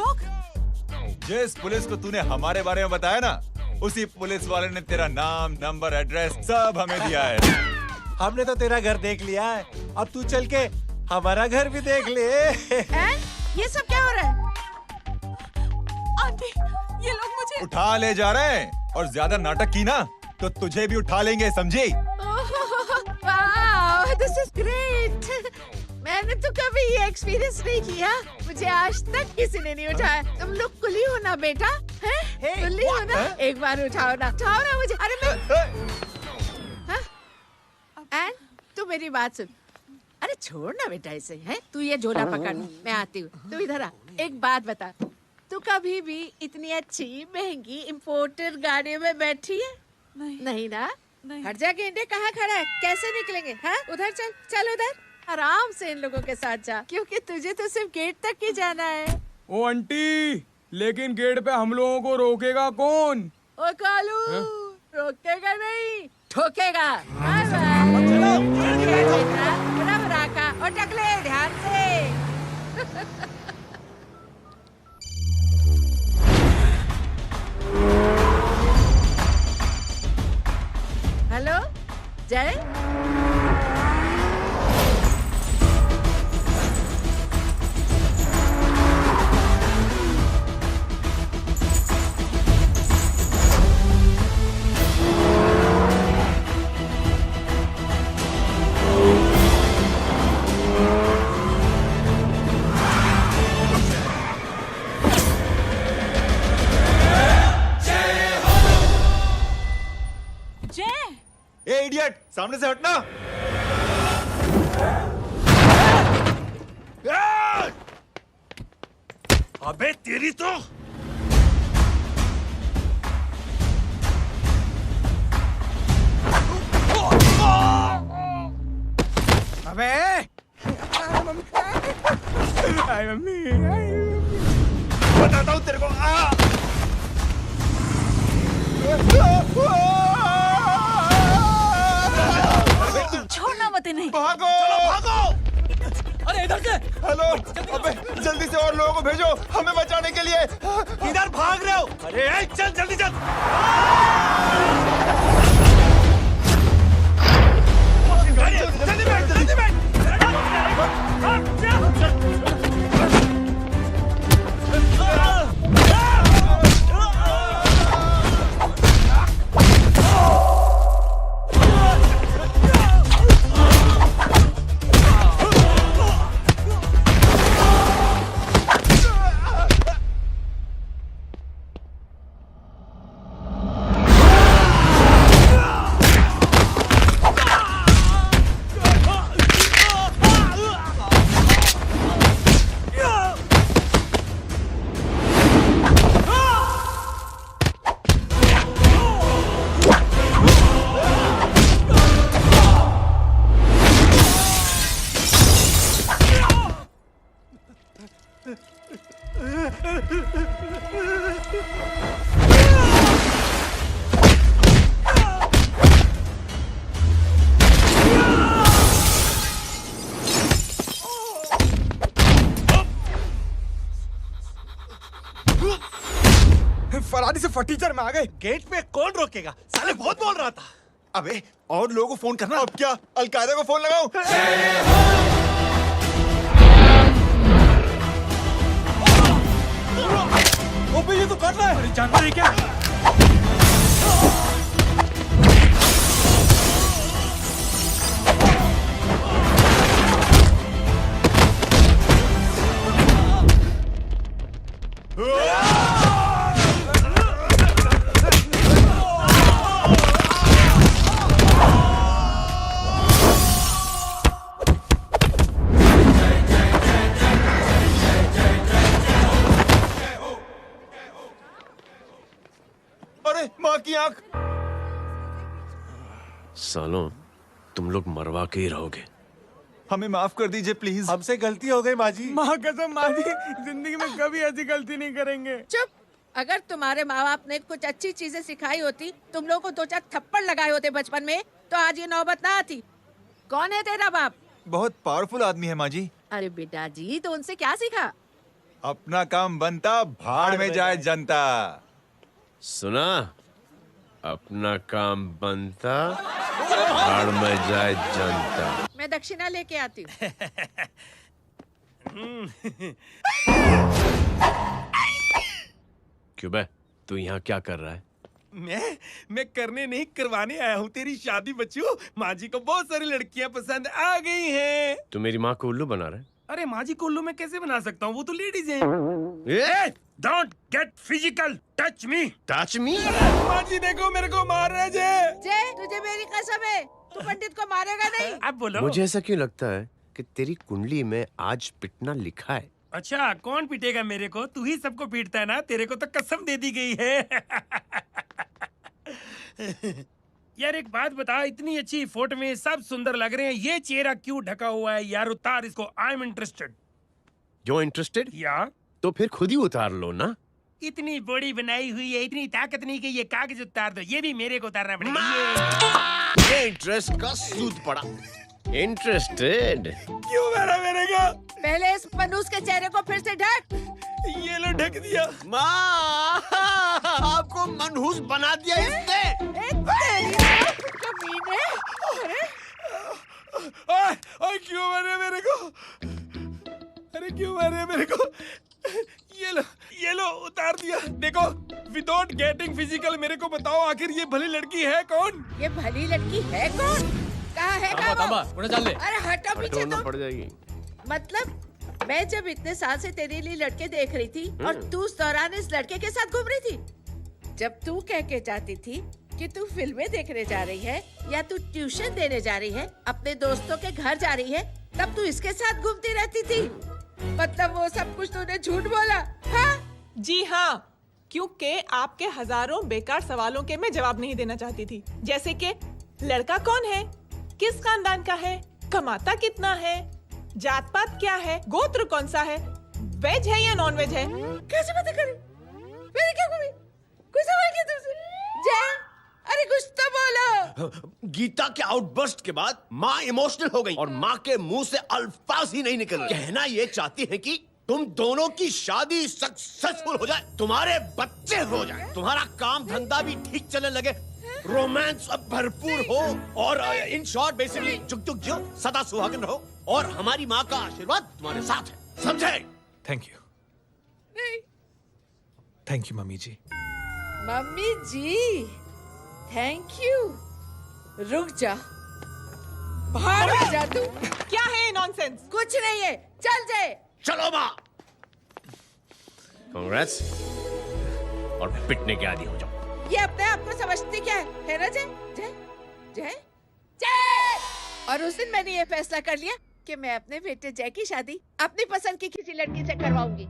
लोग? जिस पुलिस को तूने हमारे बारे में बताया ना, उसी पुलिस वाले ने तेरा नाम, नंबर, एड्रेस सब हमें दिया है। हमने तो तेरा घर देख लिया है, अब तू चल के हमारा घर भी देख ले। ये सब क्या हो रहा है? आंटी, ये लोग मुझे उठा ले जा रहे हैं, और ज्यादा नाटक की ना तो तुझे भी उठा लेंगे, समझी? वाह, दिस इज ग्रेट। मैंने तो कभी ये एक्सपीरियंस नहीं किया, मुझे आज तक किसी ने नहीं उठाया। तुम लोग कुली हो ना बेटा, हैं? कुली हो ना? एक बार उठाओ ना मुझे। अरे मैं एन, तू मेरी बात सुन। अरे छोड़ ना बेटा इसे, हैं? तू ये झोला पकड़, मैं आती हूँ। तू इधर आ, एक बात बता, तू कभी भी इतनी अच्छी महंगी इम्पोर्टेड गाड़ी में बैठी है? नहीं ना? हर जगह इंडिया कहाँ खड़ा है, कैसे निकलेंगे? हाँ, उधर चल, चल उधर, आराम से इन लोगों के साथ जा, क्योंकि तुझे तो सिर्फ गेट तक ही जाना है। ओ आंटी, लेकिन गेट पे हम लोगों को रोकेगा कौन? ओ कालू, रोकेगा नहीं, ठोकेगा। बराबर आका, और टकले ध्यान से। हेलो जय, ए इडियट, सामने से हटना। अबे तेरी तो अबे आई मम्मी, बताता हूँ तेरे को। छोड़ना मत इन्हें। भागो, भागो। अरे इधर से। हेलो, अबे जल्दी से और लोगों को भेजो हमें बचाने के लिए। इधर भाग रहे हो? अरे चल जल्दी चल। जल्दी बैठ, जल्दी बैठ। फरारी से फटीचर में आ गए। गेट पे कौन रोकेगा? साले बहुत बोल रहा था। अबे और लोगों को फोन करना। अब क्या अलकायदा को फोन लगाऊं? ओबे ये तो कर रहा है। जानता है क्या? अरे माँ की आंख। सालों, तुम लोग मरवा के ही रहोगे। हमें माफ कर दीजिए प्लीज। हमसे गलती हो गई माँ जी। माँ कसम माँ जी, जिंदगी में कभी ऐसी गलती नहीं करेंगे। चुप। अगर तुम्हारे माँ बाप ने कुछ अच्छी चीजें सिखाई होती, तुम लोगों को 2-4 थप्पड़ लगाए होते बचपन में, तो आज ये नौबत ना आती। कौन है तेरा बाप? बहुत पावरफुल आदमी है माँ जी। अरे बेटा जी, तो उनसे क्या सीखा? अपना काम बनता, भाड़ में जाए जनता। सुना? अपना काम बनता, भाड़ में जाए जनता। मैं दक्षिणा लेके आती हूँ। क्यों बे? तू यहाँ क्या कर रहा है? मैं करने नहीं करवाने आया हूँ तेरी शादी बच्चू। माँ जी को बहुत सारी लड़कियाँ पसंद आ गई हैं। तू मेरी माँ को उल्लू बना रहा है? अरे माँ जी को उल्लू मैं कैसे बना सकता हूँ, वो तो लेडीज हैं। Don't get physical, touch me. Touch me? माँ जी देखो मेरे को मार रहे जे। जय, तुझे मेरी कसम है, तू पंडित को मारेगा नहीं। अब बोलो। मुझे ऐसा क्यों लगता है कि तेरी कुंडली में आज पिटना लिखा है? अच्छा, कौन पीटेगा मेरे को? तू ही सबको पीटता है ना, तेरे को तो कसम दे दी गई है। यार एक बात बता, इतनी अच्छी फोटो में सब सुंदर लग रहे हैं, ये चेहरा क्यों ढका हुआ है? यार उतार इसको, आई एम इंटरेस्टेड। जो इंटरेस्टेड? या तो फिर खुद ही उतार लो ना। इतनी बॉडी बनाई हुई है, इतनी ताकत नहीं कि ये कागज उतार दो, ये भी मेरे को उतारना पड़ेगा। ये इंटरेस्ट का सूद पड़ा। इंटरेस्टेड? क्यों मारा मेरे को? पहले इस मनूस के चेहरे को फिर से ढक। ये लो ढक दिया। माँ, आपको मनहूस बना दिया इसने। तेरी तो कमीने। अरे ओए क्यों मारे मेरे को? अरे क्यों मारे मेरे को? ये लो उतार दिया। देखो, विदाउट गेटिंग फिजिकल मेरे को बताओ आखिर ये भली लड़की है कौन? ये भली लड़की है कौन? कहाँ है वो? अरे हटो पीछे हटोना तो। पड़ जाएगी। मतलब मैं जब इतने साल से तेरे लिए लड़के देख रही थी और तू उस दौरान इस लड़के के साथ घूम रही थी। जब तू कह के जाती थी कि तू फिल्में देखने जा रही है या तू ट्यूशन देने जा रही है, अपने दोस्तों के घर जा रही है, तब तू इसके साथ घूमती रहती थी। मतलब वो सब कुछ तूने झूठ बोला? हाँ? जी हाँ, क्योंकि आपके हजारों बेकार सवालों के मैं जवाब नहीं देना चाहती थी। जैसे कि लड़का कौन है, किस खानदान का है, कमाता कितना है, जात पात क्या है, गोत्र कौन सा है, वेज है या नॉन वेज है। कैसे बातें करी? मेरी क्या कमी? कोई सवाल किया तुमसे? जय, अरे कुछ तो बोलो। गीता के आउटबर्स्ट के बाद माँ इमोशनल हो गई और माँ के मुंह से अल्फाज ही नहीं निकल रहे। कहना ये चाहती है कि तुम दोनों की शादी सक्सेसफुल हो जाए, तुम्हारे बच्चे हो जाए, तुम्हारा काम धंधा भी ठीक चलने लगे, रोमांस अब भरपूर हो और इन शॉर्ट बेसिकली जुग जुग जियो, सदा सुहागन रहो और हमारी माँ का आशीर्वाद तुम्हारे साथ है। समझे? थैंक यू, नहीं। Thank you mummy ji. Mummy ji, thank you. रुक जा, भाग जा तू। क्या है नॉनसेंस? कुछ नहीं है, चल जाए। चलो माँ। कांग्रेस और पिटने के आदी हो जाओ। ये अपने आप को समझती क्या है ना जय? जय जय जय। और उस दिन मैंने ये फैसला कर लिया कि मैं अपने बेटे जय की शादी अपनी पसंद की किसी लड़की से करवाऊंगी।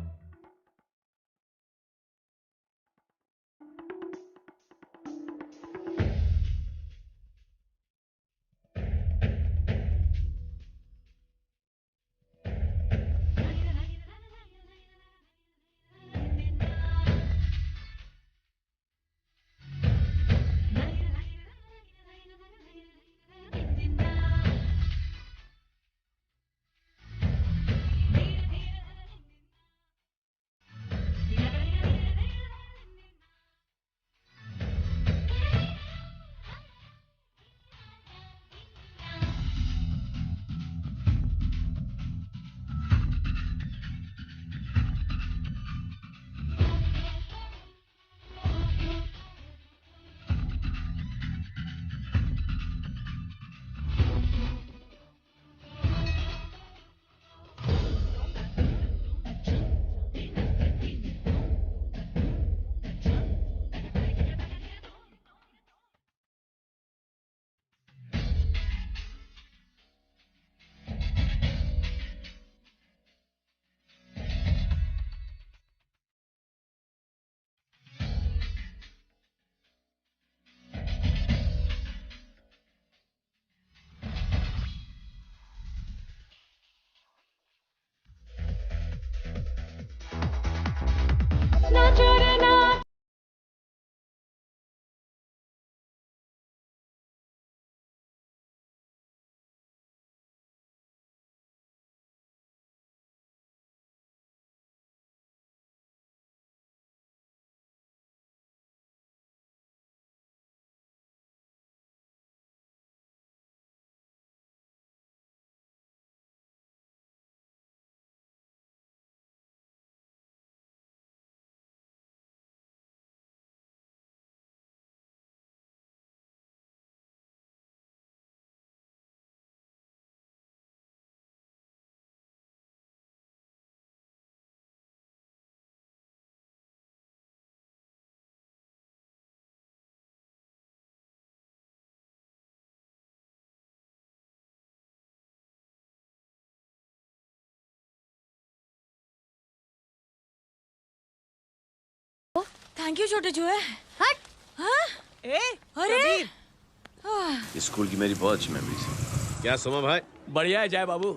थैंक यू छोटे चूहे। हट। हाँ? ए, अरे स्कूल की मेरी बहुत अच्छी मेमोरीज है। क्या सोमा भाई? बढ़िया है जय बाबू।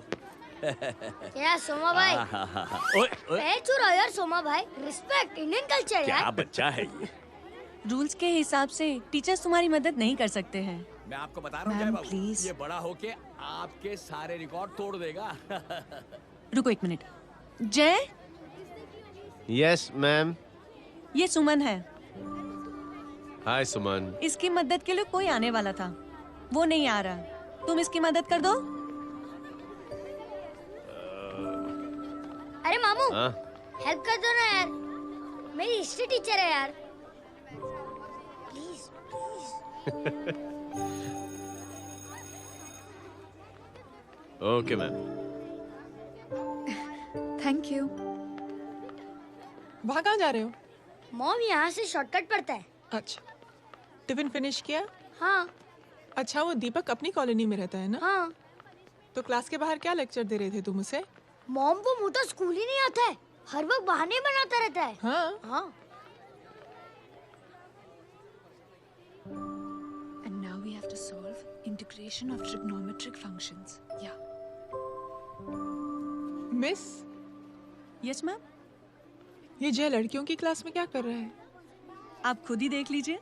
क्या सोमा भाई? ओए, ओए, पैर चुरा यार सोमा भाई, रिस्पेक्ट इंडियन कल्चर क्या यार। बच्चा है ये। रूल्स के हिसाब से टीचर्स तुम्हारी मदद नहीं कर सकते हैं। मैं आपको बता रहा हूँ जय मैम, बाबू, प्लीज। ये बड़ा होके आपके सारे रिकॉर्ड तोड़ देगा। रुको एक मिनट। जय, यस मैम। ये सुमन है। हाय सुमन। इसकी मदद के लिए कोई आने वाला था, वो नहीं आ रहा। तुम इसकी मदद कर दो। अरे मामू, हाँ? हेल्प कर दो ना यार, मेरी हिस्ट्री टीचर है यार। Please please. Okay ma'am. Thank you. वहाँ कहाँ जा रहे हो? मॉम यहाँ से शॉर्टकट पड़ता है। अच्छा, टिफिन फिनिश किया? हाँ अच्छा, वो दीपक अपनी कॉलोनी में रहता है ना? हाँ। तो क्लास के बाहर क्या लेक्चर दे रहे थे तुम उसे? मॉम को मुंह तो स्कूल ही नहीं आता है, हर वक्त बहाने बनाता रहता है। हाँ। हाँ। And now we have to solve integration of trigonometric functions. Yeah. Miss, Yes, ma'am. ये जय लड़कियों की क्लास में क्या कर रहा है? आप खुद ही देख लीजिए।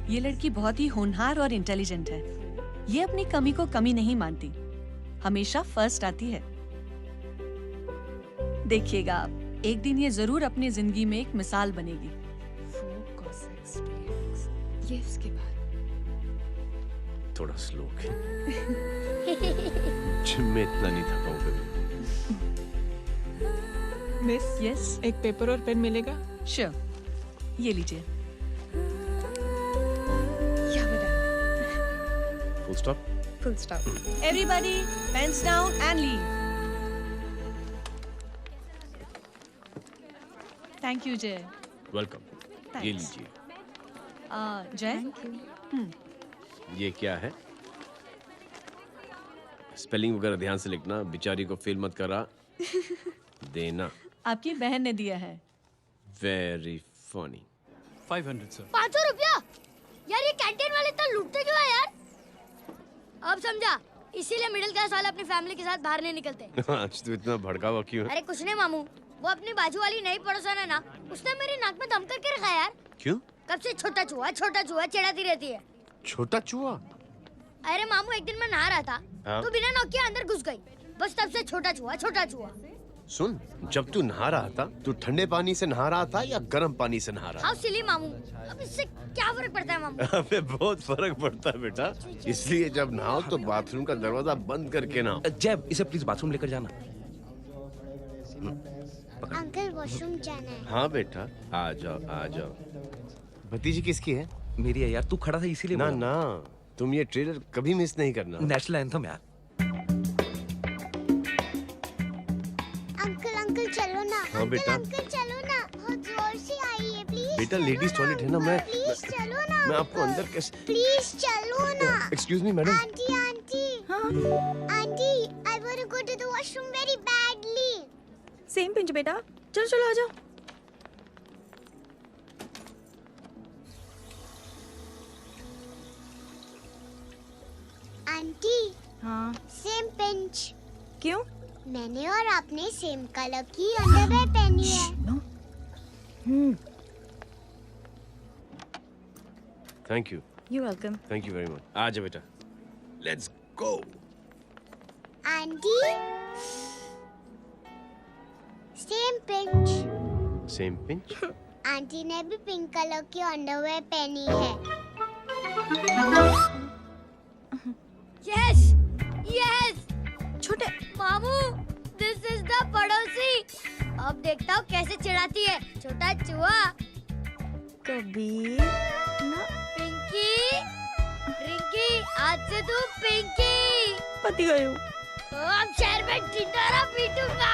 ये लड़की बहुत ही होनहार और इंटेलिजेंट है। ये अपनी कमी को कमी नहीं मानती, हमेशा फर्स्ट आती है। देखिएगा आप, एक दिन ये जरूर अपनी जिंदगी में एक मिसाल बनेगी। ये इसके बाद थोड़ा स्लो जिम में इतना नहीं था पाऊँ कभी। मिस, यस, एक पेपर और पेन मिलेगा? श्योर, ये लीजिए। Full stop. Full stop. Everybody, pens down and leave. Thank you, Jay. Welcome. Thanks. ये लीजिए। जय, ये क्या है? स्पेलिंग वगैरह ध्यान से लिखना, बेचारी को फेल मत करा देना। आपकी बहन ने दिया है। Very funny. 500 सर। 500 रुपया? यार ये कैंटीन वाले इतना लूटते क्यों है यार? अब समझा, इसीलिए मिडिल क्लास वाले अपनी फैमिली के साथ बाहर नहीं निकलते। आज तो इतना भड़का हुआ क्यों है? अरे कुछ नहीं मामू, वो अपनी बाजू वाली नई पड़ोसन है ना, उसने मेरी नाक में दम करके रखा यार। क्यों? कब से छोटा चूहा चिढ़ाती रहती है। छोटा चूहा? अरे मामू, एक दिन मैं नहा रहा था, हाँ? तो बिना नॉक के अंदर घुस गई, बस तब से छोटा चूहा। सुन, जब तू नहा रहा था, तू ठंडे पानी से नहा रहा था या गर्म पानी से नहा रहा हाउ सिली मामू, अब इससे क्या फर्क पड़ता है मामू? था? अबे बहुत फर्क पड़ता है बेटा, इसलिए जब नहाओ तो बाथरूम का दरवाजा बंद करके नहाओ। जय, इसे प्लीज बाथरूम लेकर जाना। अंकल वॉशरूम जाना है। हाँ बेटा, आ जाओ। भतीजी किसकी है? मेरी है यार, तू खड़ा था इसीलिए ना बोला। ना, तुम ये ट्रेलर कभी मिस नहीं करना। नेशनल एंथम यार। अंकल चलो ना। हाँ बेटा। अंकल चलो ना, बहुत जोर से आई है, प्लीज। बेटा लेडीज टॉयलेट है ना, प्लीज चलो ना। मैं आपको अंदर कैसे? प्लीज चलो ना। Excuse me madam. Aunty I want to go to the washroom very badly. Same pinch बेटा, चलो आ जाओ। आंटी, हाँ, सेम पिंच। क्यों? मैंने और आपने सेम कलर की अंडरवेयर पहनी है। Thank you. You welcome. Thank you very much. आ जाओ बेटा, let's go. Aunty, same pinch. Same pinch? Aunty ने भी पिंक कलर की अंडरवेयर पहनी है। Yes yes. छोटे मामू, दिस इज द पड़ोसी। अब देखता हूँ कैसे चिढ़ाती है, छोटा चूहा। कभी ना। पिंकी, रिंकी, आज से तू पिंकी। पति गई हूँ। तो अब शहर में ढिंढोरा पीटूंगा।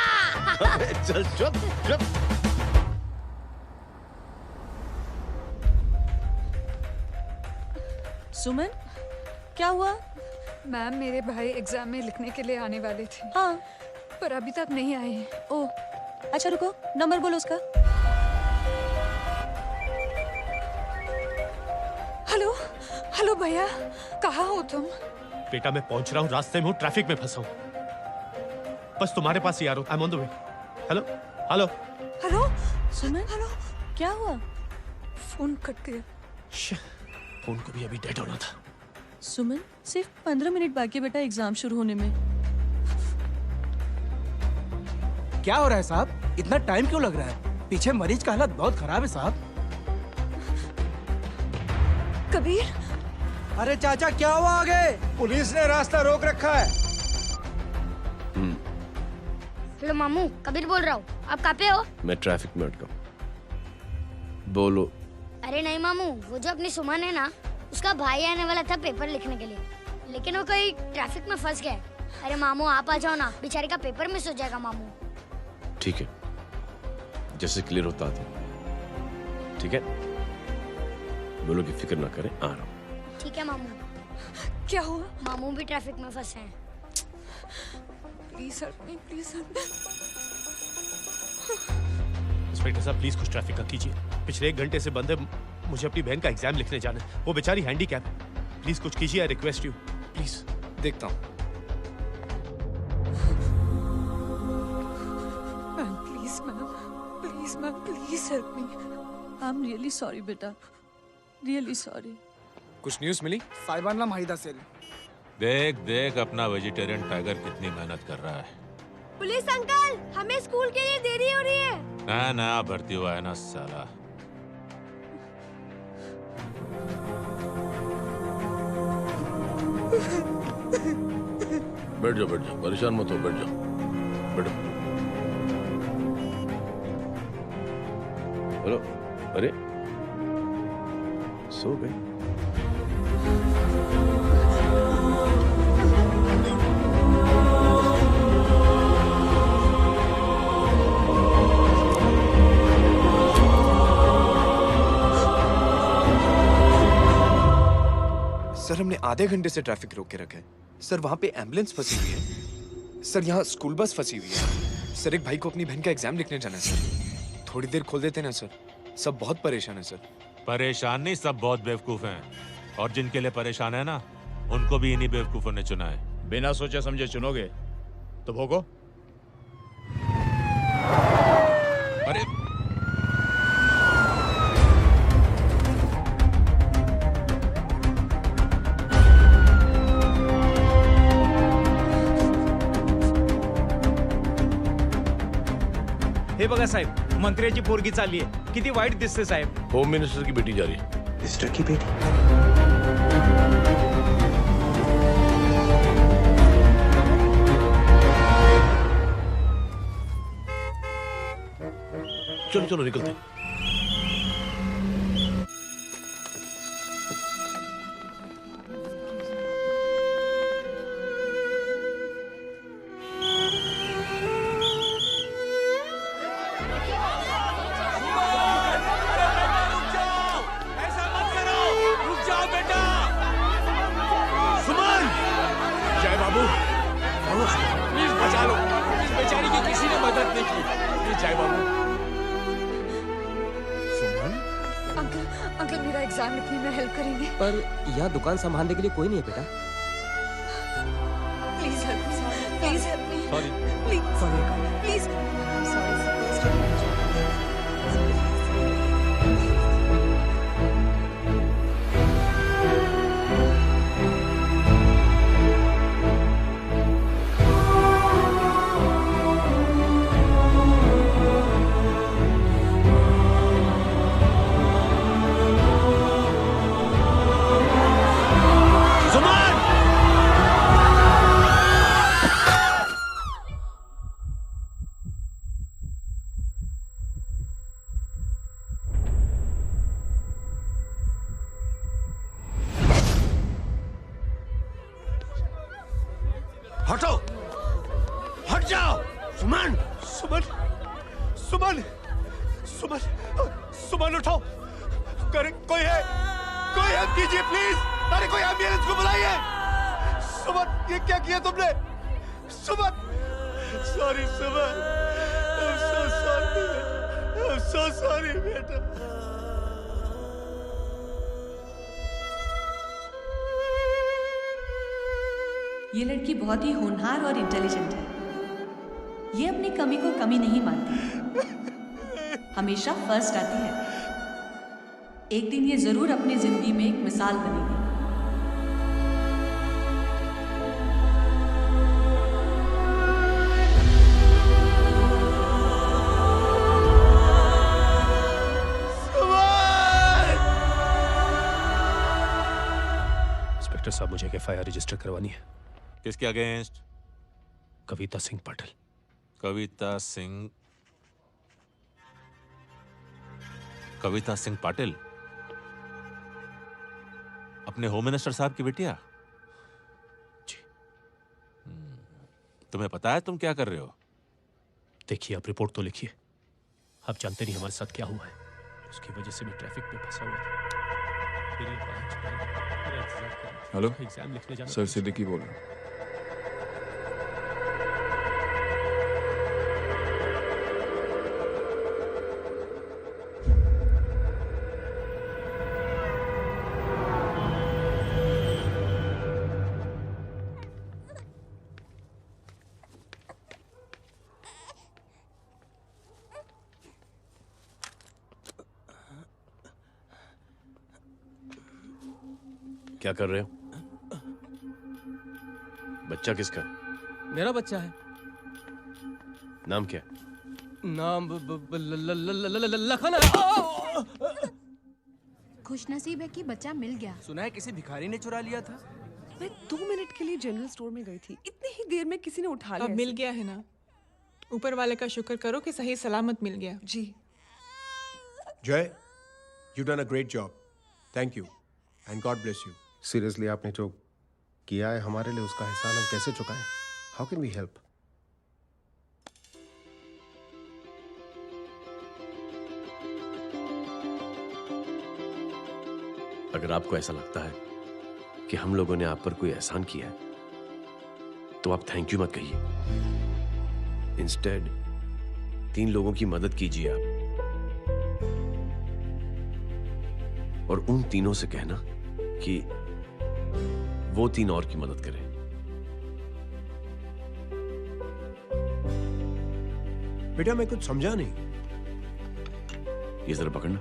चल चुप। सुमन, क्या हुआ? मैम, मेरे भाई एग्जाम में लिखने के लिए आने वाले थे। हाँ, पर अभी तक नहीं आए हैं। ओ, अच्छा रुको, नंबर बोलो उसका। हेलो हेलो भैया, कहाँ हो तुम? बेटा मैं पहुंच रहा हूँ, रास्ते में हूँ, ट्रैफिक में फंसा हूँ, बस तुम्हारे पास ही आ रहा हूँ। I am on the way. Hello hello hello Suman, hello, क्या हुआ? फोन कट गया। फोन को भी अभी डेड होना था। सुमन, सिर्फ 15 मिनट बाकी बेटा एग्जाम शुरू होने में। क्या हो रहा है साहब? इतना टाइम क्यों लग रहा है? पीछे मरीज का हालत बहुत खराब है साहब। कबीर, अरे चाचा क्या हुआ आगे? पुलिस ने रास्ता रोक रखा है। हेलो मामू, कबीर बोल रहा हूँ। आप कहाँ पे हो? मैं ट्रैफिक में अटका हूँ। बोलो। अरे नहीं मामू, वो जो अपनी सुमन है ना, उसका भाई आने वाला था पेपर लिखने के लिए, लेकिन वो कहीं ट्रैफिक में फंस गया है। अरे मामू आप आ जाओ ना, बेचारी का पेपर मिस हो जाएगा मामू। ठीक है, जैसे क्लियर होता है। ठीक है, बोलो कि फिक्र ना करें, आ रहा हूँ। ठीक है मामू। क्या हुआ? मामू भी ट्रैफिक में फंसे हैं। Please help me, please help me. Inspector साहब प्लीज कुछ ट्रैफिक का कीजिए। पिछले 1 घंटे से बंद है, मुझे अपनी बहन का एग्जाम लिखने जाना है। वो बेचारी हैंडीकैप है। प्लीज कुछ कीजिए, आई रिक्वेस्ट यू प्लीज। देखता हूँ। Ma'am please help me. I am really sorry बेटा, रियली सॉरी। कुछ न्यूज़ मिली? साहिबाना माहिदा सेल। देख देख अपना वेजिटेरियन टाइगर कितनी मेहनत कर रहा है। पुलिस अंकल, हमें स्कूल के लिए देरी हो रही है। ना ना भर्ती हुआ है ना साला। बैठ जाओ, परेशान मत हो, बैठ जाओ, बैठो। हेलो, अरे सो गई? सर हमने आधे घंटे से ट्रैफिक रोक के रखा है। सर वहाँ पे एम्बुलेंस फंसी हुई है। सर यहाँ स्कूल बस फंसी हुई है। सर एक भाई को अपनी बहन का एग्जाम लिखने जाना है सर। थोड़ी देर खोल देते ना सर। सब बहुत परेशान है सर। परेशान नहीं, सब बहुत बेवकूफ हैं। और जिनके लिए परेशान है ना, उनको भी इन्हीं बेवकूफों ने चुना है। बिना सोचे समझे चुनोगे तो भोगो। अरे हे बघा साहेब, मंत्र्याची पोरगी चालली आहे. किती वाईट दिसते साहेब. होम मिनिस्टर की बेटी जा रही है। मिनिस्टर की बेटी? चलो चलो निकलते। अंकल मेरा एग्जाम लिखने में हेल्प करेंगे? पर यहाँ दुकान संभालने के लिए कोई नहीं है बेटा। Please help me, please help me. Sorry, please sorry, please. हटो, हट जाओ। सुमन, सुमन, सुमन, सुमन, सुमन उठो। कोई है, कोई हेल्प कीजिए प्लीज। अरे कोई एम्बुलेंस को बुलाइए। सुमन, ये क्या किया तुमने? Suman, sorry Suman, I'm so sorry, I'm so sorry बेटा। ये लड़की बहुत ही होनहार और इंटेलिजेंट है। ये अपनी कमी को कमी नहीं मानती, हमेशा फर्स्ट आती है। एक दिन ये जरूर अपनी जिंदगी में एक मिसाल बनेगी। इंस्पेक्टर साहब, मुझे एक एफआईआर रजिस्टर करवानी है। किसके अगेंस्ट? कविता सिंह पाटिल। कविता सिंह पाटिल, अपने होम मिनिस्टर साहब की बिटिया? जी। तुम्हें पता है तुम क्या कर रहे हो? देखिए, आप रिपोर्ट तो लिखिए। आप जानते नहीं हमारे साथ क्या हुआ है। उसकी वजह से मैं ट्रैफिक में फंसा हुआ था। फिर ये 5 मिनट हेलो एग्जाम लिखने जाना। सर, सिद्दीकी बोल रहा हूँ। क्या कर रहे हो? बच्चा किसका? मेरा बच्चा है। नाम क्या? नाम लखन। खुशनसीब है कि बच्चा मिल गया। सुना है किसी भिखारी ने चुरा लिया था। मैं 2 मिनट के लिए जनरल स्टोर में गई थी, इतनी ही देर में किसी ने उठा लिया। अब मिल गया है ना, ऊपर वाले का शुक्र करो कि सही सलामत मिल गया। जी। जय, you done a great job. Thank you and God bless you. Seriously, आपने जो किया है हमारे लिए, उसका एहसान हम कैसे चुकाएं? How can we help? अगर आपको ऐसा लगता है कि हम लोगों ने आप पर कोई एहसान किया है, तो आप थैंक यू मत कहिए। इंस्टेड 3 लोगों की मदद कीजिए आप, और उन तीनों से कहना कि वो 3 और की मदद करें। बेटा, मैं कुछ समझा नहीं। ये जरा पकड़ना।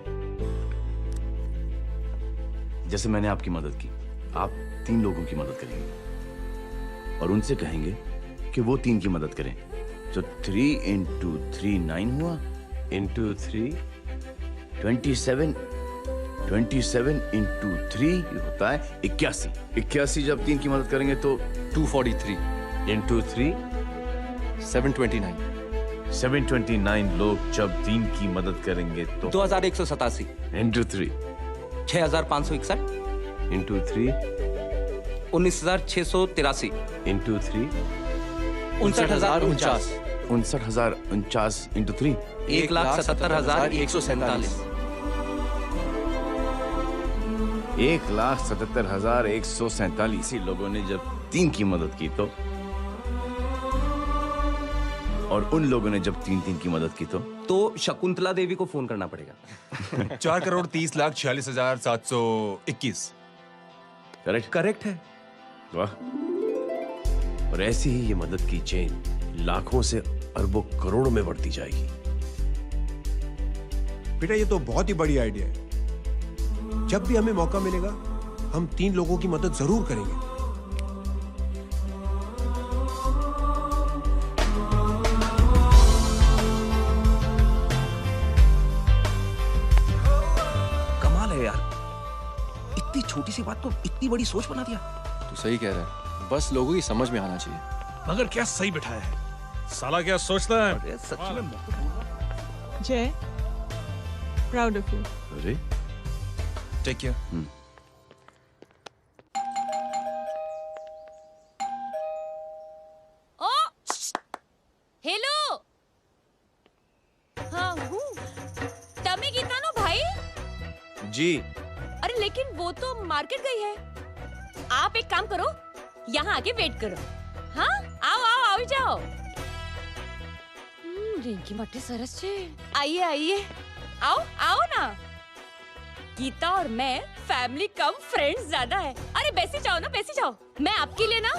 जैसे मैंने आपकी मदद की, आप 3 लोगों की मदद करेंगे और उनसे कहेंगे कि वो 3 की मदद करें। तो 3 into 3 9 हुआ, into 3 27, 27 into 3 होता है 81। 81 जब 3 की मदद करेंगे तो 243 into 3 729 729 लोग जब 3 की मदद करेंगे तो 2187 into 3 6561 into 3 19683 into 3 59049 59049 into 3 1,77,147 1,77,147 लोगों ने जब 3 की मदद की तो, और उन लोगों ने जब 3 की मदद की तो शकुंतला देवी को फोन करना पड़ेगा। 4,30,46,721। करेक्ट है। वाह। और ऐसी ही ये मदद की चेन लाखों से अरबों करोड़ों में बढ़ती जाएगी। बेटा, ये तो बहुत ही बड़ी आइडिया है। जब भी हमें मौका मिलेगा, हम 3 लोगों की मदद जरूर करेंगे। कमाल है यार, इतनी छोटी सी बात को इतनी बड़ी सोच बना दिया। तू सही कह रहा है, बस लोगों की समझ में आना चाहिए। मगर क्या सही बिठाया है, साला क्या सोचता है। सच में जय, प्राउड ऑफ यू। अरे टेक केयर। ओ हेलो, हाँ हूँ। तमी गीता नो भाई जी। अरे लेकिन वो तो मार्केट गई है। आप एक काम करो, यहाँ आके वेट करो। हाँ आओ आओ आओ जाओ। रिंकी मट्टी सरस छे। आइए आइए, आओ आओ ना। गीता और मैं फैमिली कम फ्रेंड्स ज्यादा है। अरे बैसी जाओ ना, बैसी जाओ। मैं आपके लिए ना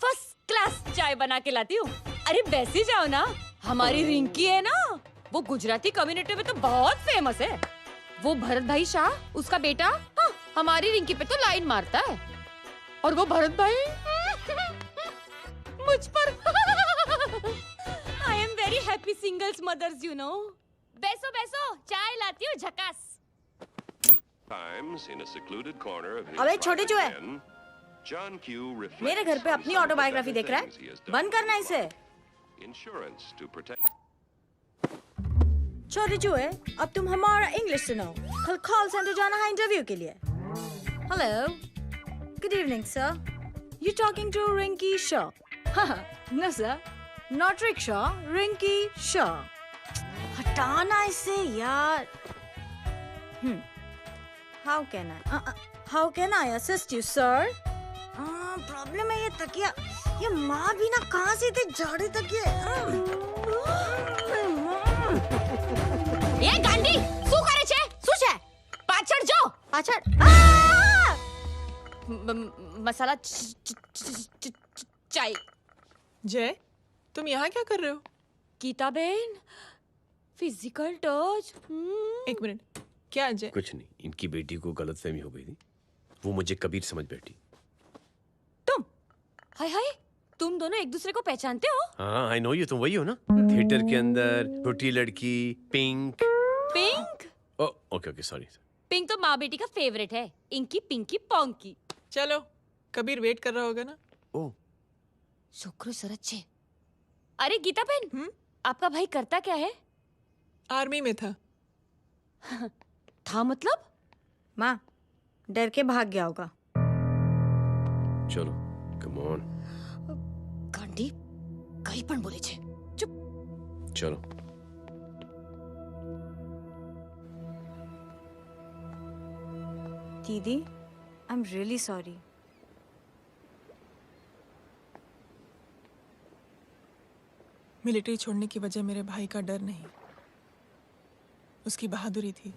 फर्स्ट क्लास चाय बना के लाती हूँ। अरे बैसी जाओ ना। हमारी रिंकी है ना, वो गुजराती कम्युनिटी में तो बहुत फेमस है। वो भरत भाई शाह, उसका बेटा, हाँ, हमारी रिंकी पे तो लाइन मारता है। और वो भरत भाई मुझ पर I am very happy singles mothers you know. बैसो बैसो, चाय लाती हूँ झकास। अबे छोटे जो है, मेरे घर पे अपनी ऑटोबायोग्राफी देख रहा है, बंद करना इसे। छोटे जो है, अब तुम हमारा इंग्लिश सुनो। कल कॉल सेंटर जाना है इंटरव्यू के लिए। Hello, good evening sir, you talking to Rinki Shaw? No sir, not rickshaw, Rinki Shaw. हटाना इसे यार। How can I assist you, sir? Problem है ये तकिया, ये माँ भी ना कहाँ से इतने जाड़े तकिए। ये गांडी, શું કરે છે? શું છે? પાછળ જો, પાછળ। मसाला चाय। जय, तुम यहाँ क्या कर रहे हो? गीता बहन, फिजिकल टच। एक मिनट, क्या जय? कुछ नहीं, इनकी बेटी को गलतफहमी हो गई थी, वो मुझे कबीर समझ बैठी। हाय हाय, तुम दोनों एक दूसरे को पहचानते हो? हाँ, आई नो यू, तुम वही हो ना, थिएटर के अंदर छोटी लड़की pink. Pink? Okay okay, sorry. Pink तो माँ बेटी का फेवरेट है, इंकी पिंकी पोंकी। चलो, कबीर वेट कर रहा होगा ना। ओह, शुक्र सरत छे। अरे गीता बहन, आपका भाई करता क्या है? आर्मी में था। था मतलब? माँ, डर के भाग गया होगा। चलो, कम ऑन। गांडी, कहीं पण बोले छे। चुप। चलो। दीदी, I am really sorry. Military छोड़ने की वजह मेरे भाई का डर नहीं, उसकी बहादुरी थी।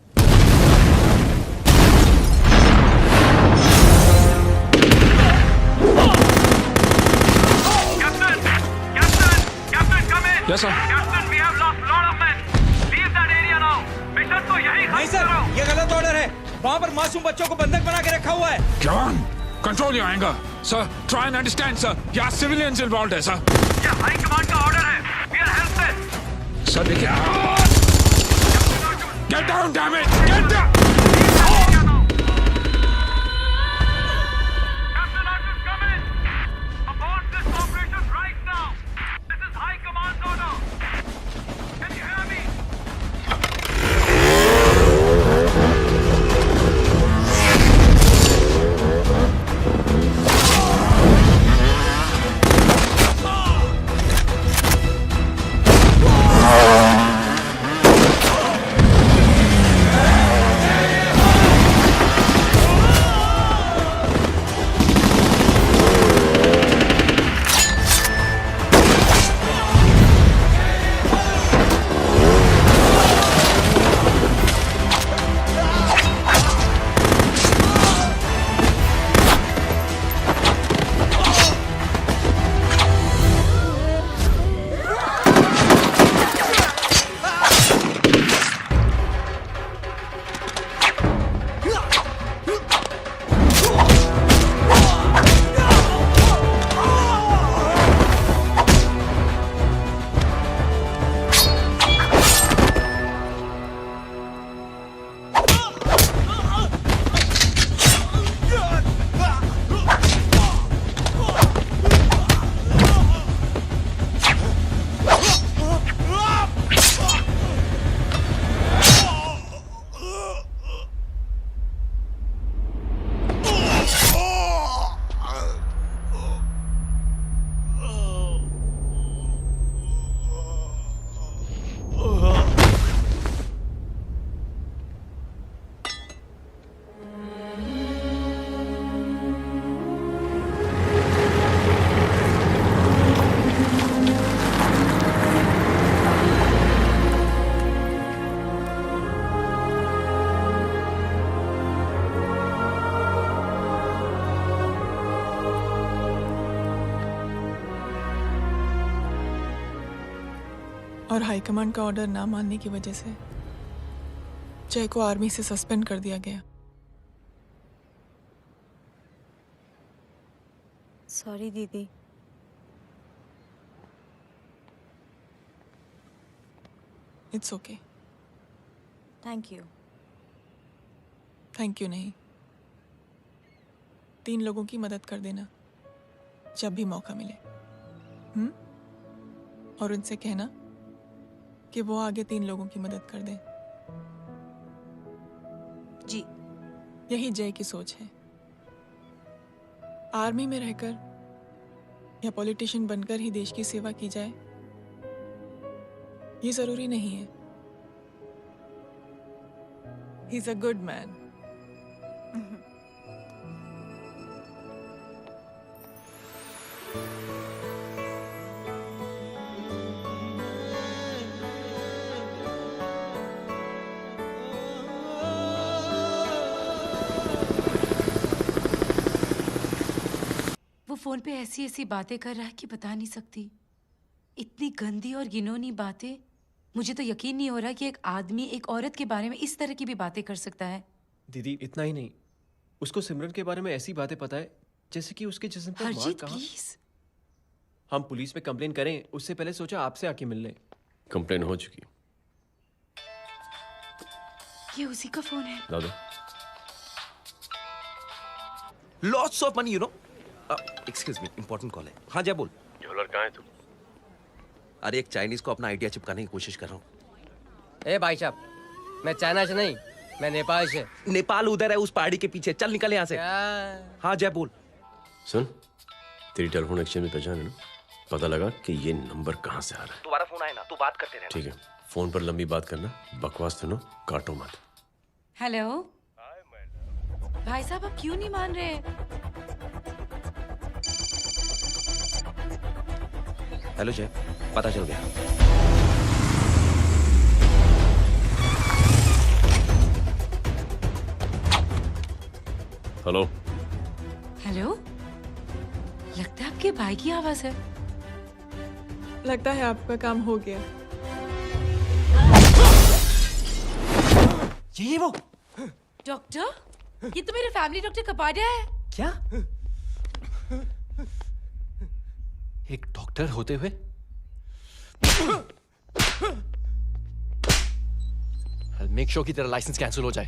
Yes, sir. Captain, we have lost lot of men. Leave that area now. Mission तो यही नहीं सर, ये गलत ऑर्डर है। वहाँ पर मासूम बच्चों को बंधक बना के रखा हुआ है। John, control your anger. Sir, try and understand, sir. यहाँ civilians involved है, sir. ये हाई कमांड का ऑर्डर है। We are helpless. Sir, देखिए। Get down, damn it! Get down! और हाईकमांड का ऑर्डर ना मानने की वजह से जय को आर्मी से सस्पेंड कर दिया गया। सॉरी दीदी। It's okay. Thank you. Thank you नहीं, 3 लोगों की मदद कर देना जब भी मौका मिले। और उनसे कहना कि वो आगे 3 लोगों की मदद कर दें। जी। यही जय की सोच है। आर्मी में रहकर या पॉलिटिशियन बनकर ही देश की सेवा की जाए, ये जरूरी नहीं है। He is a good man. वो फोन पे ऐसी ऐसी बातें कर रहा है कि बता नहीं सकती। इतनी गंदी और घिनौनी बातें। मुझे तो यकीन नहीं हो रहा कि एक आदमी एक औरत के बारे में इस तरह की भी बातें कर सकता है। दीदी इतना ही नहीं, उसको सिमरन के बारे में ऐसी बातें पता है जैसे कि उसके जिस्म पर मार हरजीत कहाँ। प्लीज। हम पुलिस में कंप्लेन करें उससे पहले सोचा आपसे आके मिल लें। कंप्लेन हो चुकी। ये उसी का फोन है। दादा lots of money, you know. Excuse me, important call है। हाँ जय बोल। ज्वेलर कहाँ है तू? अरे एक चाइनीज को अपना आइडिया चिपकाने की कोशिश कर रहा हूँ। ए भाई साहब, मैं चाइना से नहीं, मैं नेपाल से। नेपाल उधर है उस पहाड़ी के पीछे, चल निकल यहाँ से। हाँ जय बोल। सुन, तेरी टेलीफोन एक्सचेंज में पहचान है ना? पता लगा कि ये नंबर कहाँ से आ रहा है। तुम्हारा फोन आए ना, तू बात करते रहना। ठीक है, फोन पर लंबी बात करना, बकवास सुनो, काटो मत। हेलो भाई साहब, आप क्यों नहीं मान रहे? हेलो जय, पता चल गया। हेलो हेलो, लगता है आपके भाई की आवाज है। लगता है आपका काम हो गया। ये वो डॉक्टर, ये तो मेरे फैमिली डॉक्टर कपाडिया है। क्या? एक डॉक्टर होते हुए? मेक श्योर कि तेरा लाइसेंस कैंसिल हो जाए।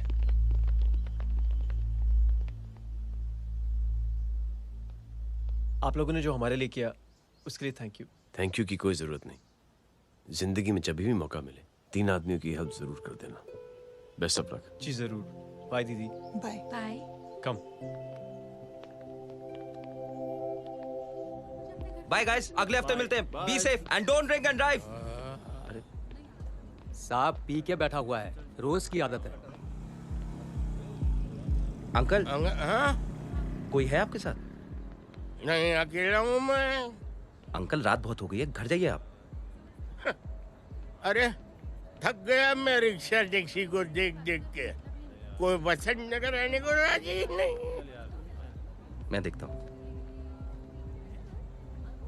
आप लोगों ने जो हमारे लिए किया उसके लिए थैंक यू। थैंक यू की कोई जरूरत नहीं। जिंदगी में जब भी मौका मिले 3 आदमियों की हेल्प जरूर कर देना। Best of luck. जी जरूर। बाय दीदी। Bye bye. Come. Bye guys, अगले हफ्ते मिलते हैं। Be safe and don't drink and drive. साहब पी के बैठा हुआ है, रोज की आदत है। अंकल हाँ? कोई है आपके साथ? नहीं, अकेला हूँ मैं। अंकल रात बहुत हो गई है, घर जाइए आप। अरे थक गया मैं रिक्शा टैक्सी को देख देख के। कोई वसंत नगर आने को राजी नहीं। मैं देखता हूँ।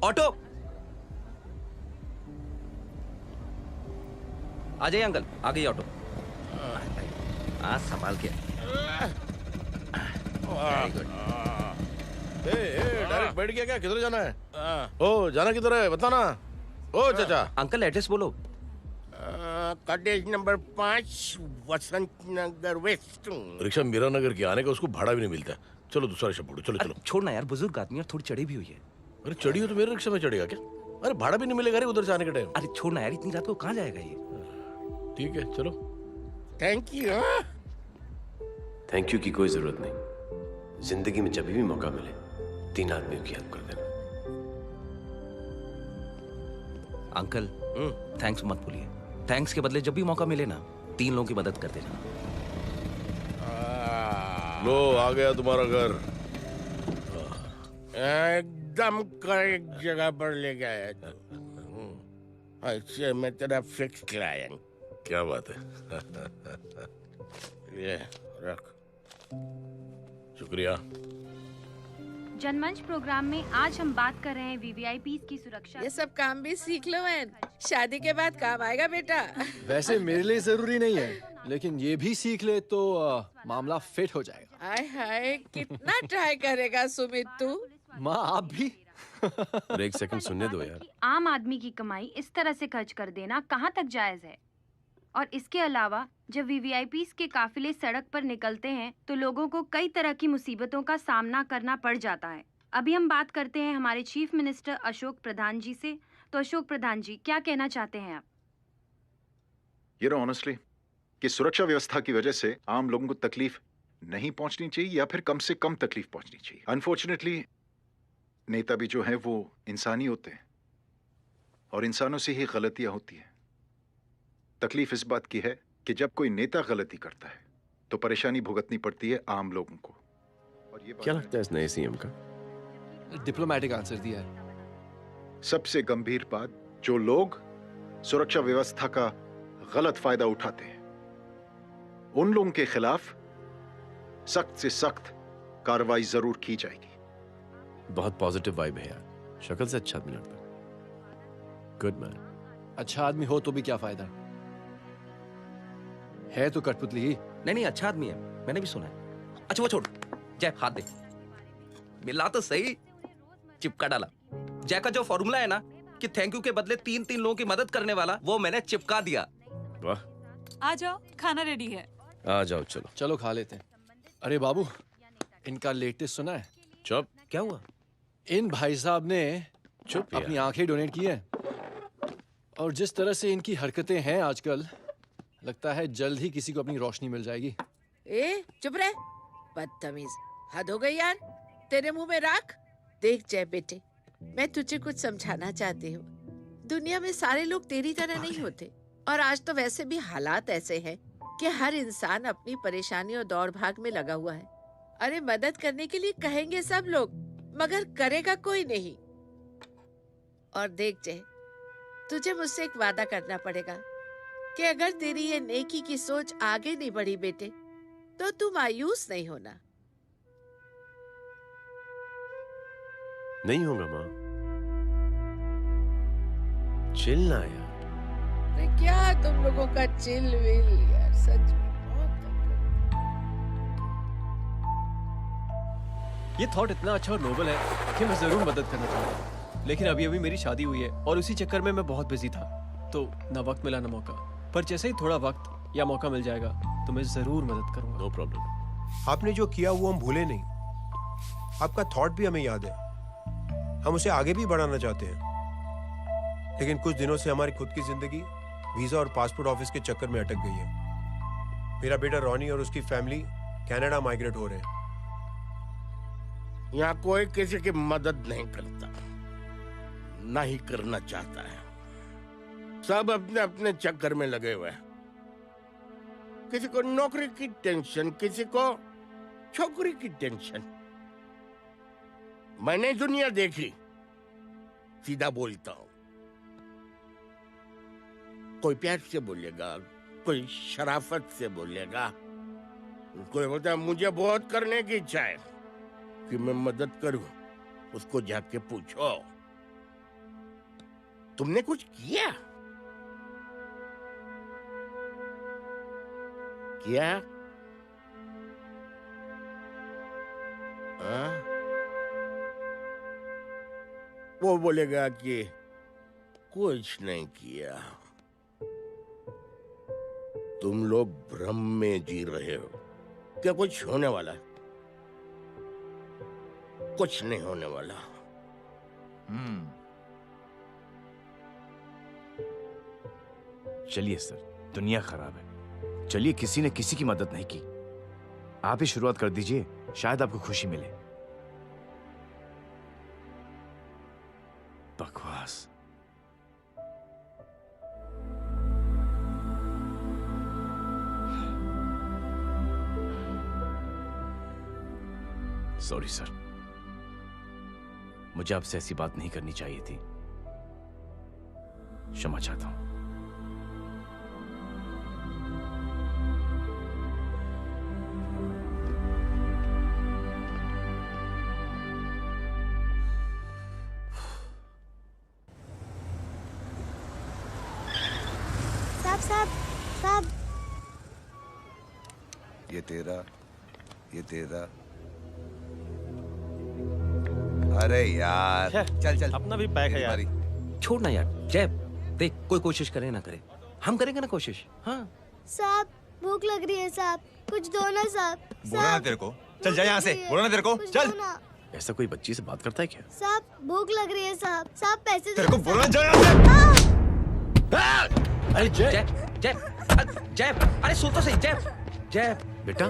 ऑटो आ जाइए अंकल, आ गई ऑटो। आज संभाल के। Very good. डायरेक्ट बैठ गया क्या? किधर जाना है? ओ जाना किधर है बताना। ओ चाचा। अंकल एड्रेस बोलो। कॉटेज नंबर 5 वसंत नगर वेस्ट। रिक्शा मीरा नगर के आने का उसको भाड़ा भी नहीं मिलता। चलो दूसरा रिक्शा पकड़ो। चलो चलो। छोड़ना यार, बुजुर्ग आदमी और थोड़ी चढ़ी भी हुई है। अरे चढ़ी हो तो मेरे रिक्शा में चढ़ेगा क्या? अरे भाड़ा भी नहीं मिलेगा रे उधर से आने के टाइम। अरे छोड़ना यार, इतनी रात को कहाँ जाएगा ये? ठीक है चलो। Thank you. थैंक यू की कोई जरूरत नहीं। जिंदगी में जब भी मौका मिले 3 आदमियों की हेल्प कर देना। अंकल थैंक्स मत भूलिए। थैंक्स के बदले जब भी मौका मिले ना 3 लोगों की मदद कर देना। लो आ गया तुम्हारा घर। एकदम करेक्ट जगह पर ले गया तू। अच्छा मैं तेरा फिक्स क्लाइंट। क्या बात है। ये रख। शुक्रिया। जनमंच प्रोग्राम में आज हम बात कर रहे हैं वीवीआईपी की सुरक्षा। ये सब काम भी सीख लो। शादी के बाद काम आएगा बेटा। वैसे मेरे लिए जरूरी नहीं है, लेकिन ये भी सीख ले तो मामला फिट हो जाएगा। हाय हाय, कितना ट्राई करेगा सुमित तू। माँ आप भी। अरे एक सेकंड सुनने दो यार। आम आदमी की कमाई इस तरह से खर्च कर देना कहाँ तक जायज है? और इसके अलावा जब वीवीआईपीज़ के काफिले सड़क पर निकलते हैं तो लोगों को कई तरह की मुसीबतों का सामना करना पड़ जाता है। अभी हम बात करते हैं हमारे चीफ मिनिस्टर अशोक प्रधान जी से। तो अशोक प्रधान जी, क्या कहना चाहते हैं आप? ये नो ऑनेस्टली कि सुरक्षा व्यवस्था की वजह से आम लोगों को तकलीफ नहीं पहुंचनी चाहिए या फिर कम से कम तकलीफ पहुंचनी चाहिए। अनफॉर्चुनेटली नेता भी जो है वो इंसानी होते हैं और इंसानों से ही गलतियां होती हैं। तकलीफ इस बात की है कि जब कोई नेता गलती करता है तो परेशानी भुगतनी पड़ती है आम लोगों को। और ये क्या लगता है इस नए सीएम का? डिप्लोमेटिक आंसर दिया है। सबसे गंभीर बात, जो लोग सुरक्षा व्यवस्था का गलत फायदा उठाते हैं उन लोगों के खिलाफ सख्त से सख्त कार्रवाई जरूर की जाएगी। बहुत पॉजिटिव वाइब है यार, शक्ल से अच्छा आदमी लगता है। Good man. अच्छा आदमी हो तो भी क्या फायदा है तो कठपुतली ही। नहीं अच्छा आदमी है, मैंने भी सुना है। अच्छा वो छोड़, जय हाथ दे। मिला तो सही, चिपका डाला। जय का जो फॉर्मूला है ना कि थैंक यू के बदले 3 लोगों की मदद करने वाला, वो मैंने चिपका दिया। वाह। आ जाओ, खाना रेडी है। आ जाओ, चलो चलो खा लेते हैं। अरे बाबू, इनका लेटेस्ट सुना है? चुप। क्या हुआ? इन भाई साहब ने चुप अपनी आंखें डोनेट की हैं और जिस तरह से इनकी हरकतें हैं आजकल, लगता है जल्द ही किसी को अपनी रोशनी मिल जाएगी। ए चुप रहे, बदतमीज, हद हो गई यार। तेरे मुंह में राख। देख जय बेटे, मैं तुझे कुछ समझाना चाहती हूँ। दुनिया में सारे लोग तेरी तरह नहीं होते और आज तो वैसे भी हालात ऐसे हैं कि हर इंसान अपनी परेशानी और दौड़ भाग में लगा हुआ है। अरे मदद करने के लिए कहेंगे सब लोग, मगर करेगा कोई नहीं। और देख जय, तुझे मुझसे एक वादा करना पड़ेगा कि अगर तेरी ये नेकी की सोच आगे नहीं बढ़ी बेटे, तो तू मायूस नहीं होना। नहीं होगा माँ। चिल ना यार। अरे क्या तुम लोगों का चिल विल यार, सच में ये थॉट इतना अच्छा और नोबल है कि मैं जरूर मदद करना चाहूंगा, लेकिन अभी अभी मेरी शादी हुई है और उसी चक्कर में मैं बहुत बिजी था, तो ना वक्त मिला ना मौका। पर जैसे ही थोड़ा वक्त या मौका मिल जाएगा तो मैं जरूर मदद करूंगा। No problem. आपने जो किया वो हम भूले नहीं। आपका थॉट भी हमें याद है, हम उसे आगे भी बढ़ाना चाहते हैं। लेकिन कुछ दिनों से हमारी खुद की जिंदगी वीजा और पासपोर्ट ऑफिस के चक्कर में अटक गई है। मेरा बेटा रॉनी और उसकी फैमिली कनाडा माइग्रेट हो रहे हैं। यहाँ कोई किसी की मदद नहीं करता, ना ही करना चाहता है। सब अपने अपने चक्कर में लगे हुए हैं। किसी को नौकरी की टेंशन, किसी को छोकरी की टेंशन। मैंने दुनिया देखी, सीधा बोलता हूं। कोई प्यार से बोलेगा, कोई शराफत से बोलेगा, कोई बोलता है मुझे बहुत करने की इच्छा है कि मैं मदद करूं। उसको जाके पूछो, तुमने कुछ किया? किया? वो बोलेगा कि कुछ नहीं किया। तुम लोग भ्रम में जी रहे हो। क्या कुछ होने वाला है? कुछ नहीं होने वाला। चलिए सर, दुनिया खराब है। चलिए, किसी ने किसी की मदद नहीं की। आप ही शुरुआत कर दीजिए, शायद आपको खुशी मिले। बकवास। सॉरी सर, मुझे आपसे ऐसी बात नहीं करनी चाहिए थी। क्षमा चाहता हूं। तेरा, ये तेरा। अरे यार चल चल, अपना भी पैक है यार। छोड़ ना यार जय, देख कोई कोशिश करे ना करे, हम करेंगे ना कोशिश। हाँ साहब भूख लग रही है साहब, कुछ दो ना साहब। बोला ना तेरे को, चल जा यहाँ से, बोला ना तेरे को, चल। ऐसा कोई बच्ची से बात करता है क्या? साहब भूख लग रही है साहब, साहब पैसे तेरे को बोला जा यहाँ से। अरे जय जय जय, अरे सुन तो सही जय। जय बेटा,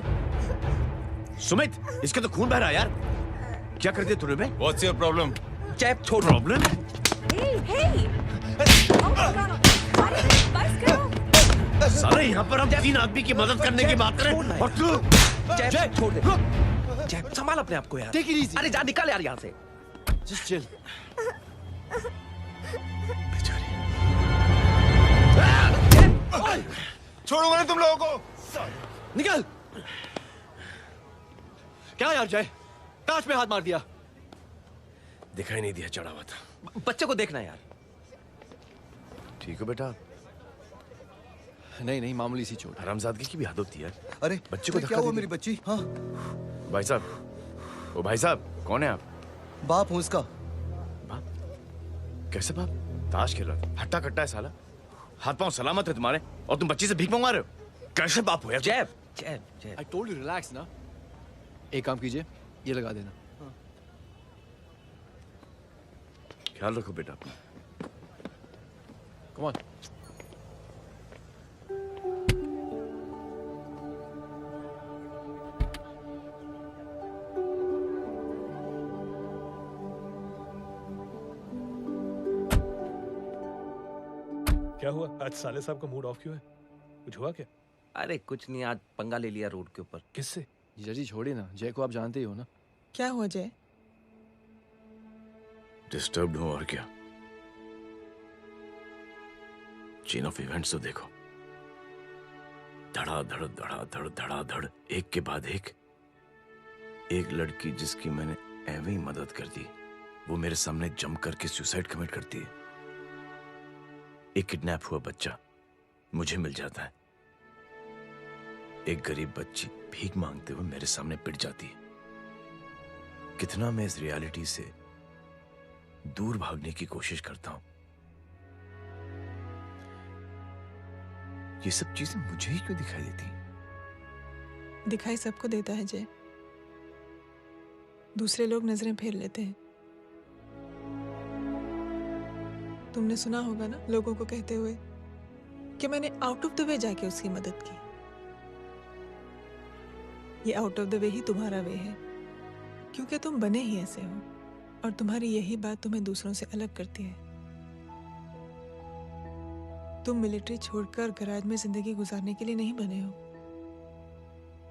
सुमित इसके तो खून बह रहा है यार, क्या कर दिया तूने? What's your problem? जय छोड़। प्रॉब्लम? सारे यहाँ पर हम 3 आदमी की मदद करने की बात करें और तू जय छोड़ दे। जय संभाल अपने आप को यार। Take it easy. अरे जा निकल यार यहाँ से। Just chill. छोड़ूंगा नहीं तुम लोगों को। निकल। क्या यार जय, ताश में हाथ मार दिया। दिखाई नहीं दिया, चढ़ा हुआ था। बच्चे को देखना यार। ठीक हो बेटा? नहीं नहीं, मामूली सी चोट। हरामजादगी की भी हद होती है। अरे बच्चे को क्या हुआ मेरी बच्ची? हाँ भाई साहब, ओ भाई साहब कौन है आप? बाप हूँ उसका। बाप? कैसे बाप? ताश खेल रहा था, हट्टा कट्टा है साला। हाथ पांव सलामत है तुम्हारे और तुम बच्ची से भीख मंगवा रहे हो? कैसे बाप हो यार? जय जय जय। I told you relax ना। एक काम कीजिए, ये लगा देना। ख्याल रखो बेटा अपना। Come on. क्या हुआ आज साले साहब का मूड ऑफ क्यों है? कुछ हुआ क्या? अरे कुछ नहीं, आज पंगा ले लिया रोड के ऊपर। किससे? जीजा जी छोड़िए ना, जय को आप जानते ही हो ना। क्या हुआ जय? डिस्टर्ब्ड हूं और क्या। चेन ऑफ इवेंट्स तो देखो, धड़ाधड़ धड़ाधड़ धड़ाधड़, एक के बाद एक लड़की जिसकी मैंने एवं ही मदद कर दी, वो मेरे सामने जंप करके सुसाइड कमिट करती है। एक किडनैप हुआ बच्चा मुझे मिल जाता है। एक गरीब बच्ची भीख मांगते हुए मेरे सामने पिट जाती है। कितना मैं इस रियलिटी से दूर भागने की कोशिश करता हूं। ये सब चीजें मुझे ही क्यों दिखाई देती? दिखाई सबको देता है जय, दूसरे लोग नजरें फेर लेते हैं। तुमने सुना होगा ना लोगों को कहते हुए कि मैंने आउट ऑफ द वे जाके उसकी मदद की। ये आउट ऑफ द वे ही तुम्हारा वे है, क्योंकि तुम बने ही ऐसे हो और तुम्हारी यही बात तुम्हें दूसरों से अलग करती है। तुम मिलिट्री छोड़कर गराज में जिंदगी गुजारने के लिए नहीं बने हो।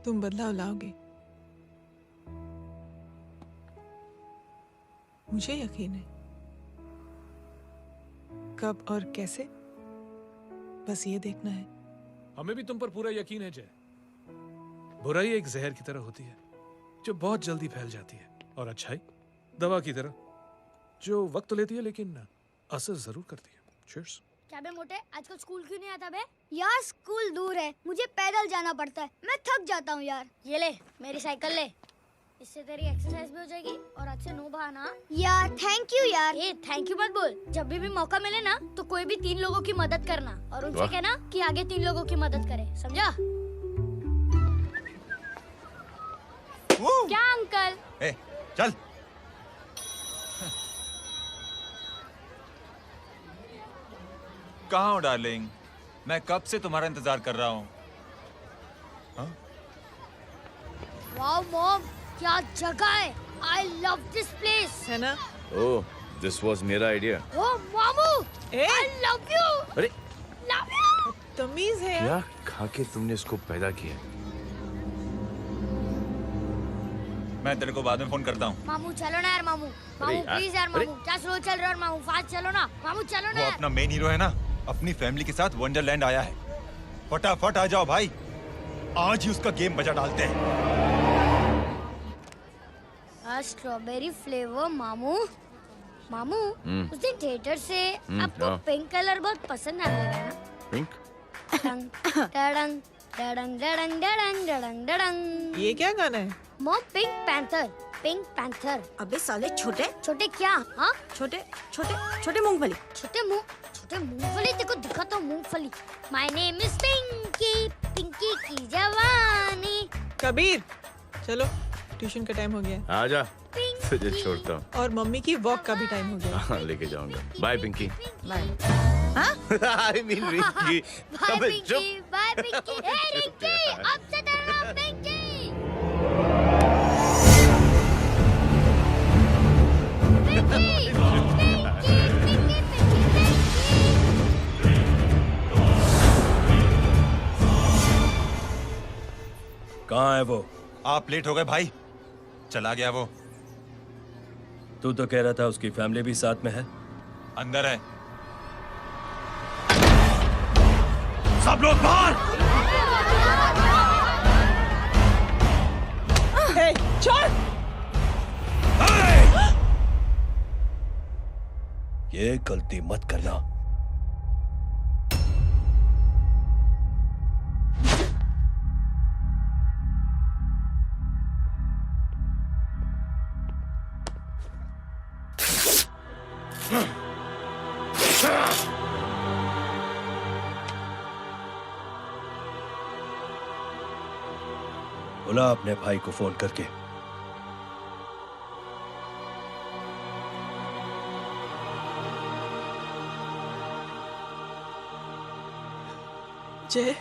तुम बदलाव लाओगे, मुझे यकीन है। कब और कैसे, बस ये देखना है। हमें भी तुम पर पूरा यकीन है जय। बुराई एक जहर की तरह होती है जो बहुत जल्दी फैल जाती है, और अच्छाई दवा की तरह जो वक्त तो लेती है लेकिन असर जरूर करती है। Cheers. क्या बे मोटे, आजकल स्कूल क्यों नहीं आता बे? यार स्कूल दूर है, मुझे पैदल जाना पड़ता है, मैं थक जाता हूँ यार। ये ले मेरी साइकिल ले, इससे तेरी एक्सरसाइज भी हो जाएगी और आज से नो बहाना। यार थैंक यू यार। ए थैंक यू मत बोल, जब भी मौका मिले ना तो कोई भी 3 लोगों की मदद करना और उनसे कहना कि आगे 3 लोगों की मदद करे, समझा? क्या अंकल? ए, चल। कहाँ हो डार्लिंग? मैं कब से तुम्हारा इंतजार कर रहा हूँ। वाओ मॉम, क्या जगह है। I love this place. है ना? ओह, दिस वाज मेरा आइडिया। ओह मामू, I love you. अरे Love you. तमीज है। क्या खा के तुमने इसको पैदा किया? मैं तेरे को बाद में फोन करता हूँ। मामू चलो ना यार, मामू मामू प्लीज यार, मामू क्या स्लो चल रहे हो मामू, फास्ट चलो ना मामू, चलो ना। वो अपना मेन हीरो है ना, अपनी फैमिली के साथ वंडरलैंड आया है। फटाफट आ जाओ भाई, आज ही उसका गेम बजा डालते हैं। स्ट्रॉबेरी फ्लेवर मामू। मामू उस दिन थिएटर से आपको हाँ। पिंक कलर बहुत पसंद आने लगा ना? पिंक? टंग टडंग डडंग डडंग डडंग डडंग डडंग। ये क्या गाना है? Mom pink panther, pink panther. अबे साले छोटे छोटे क्या? हाँ छोटे छोटे छोटे मूंगफली। छोटे मूंगफली देखो दिखा तो मूंगफली। My name is Pinky, Pinky की जवानी। कबीर चलो ट्यूशन का टाइम हो गया। आजा तुझे छोड़ता हूँ। और मम्मी की वॉक का भी टाइम हो गया। हाँ लेके जाऊंगा। Bye Pinky. Bye. I mean Rinky. Bye Pinky, bye Pinky. Hey Rinky, अब से तेरा नाम पिंकी। कहाँ है वो? आप लेट हो गए भाई, चला गया वो। तू तो कह रहा था उसकी फैमिली भी साथ में है। अंदर है। सब लोग बाहर। छोड़। ये गलती मत करना। बुला अपने भाई को फोन करके। जय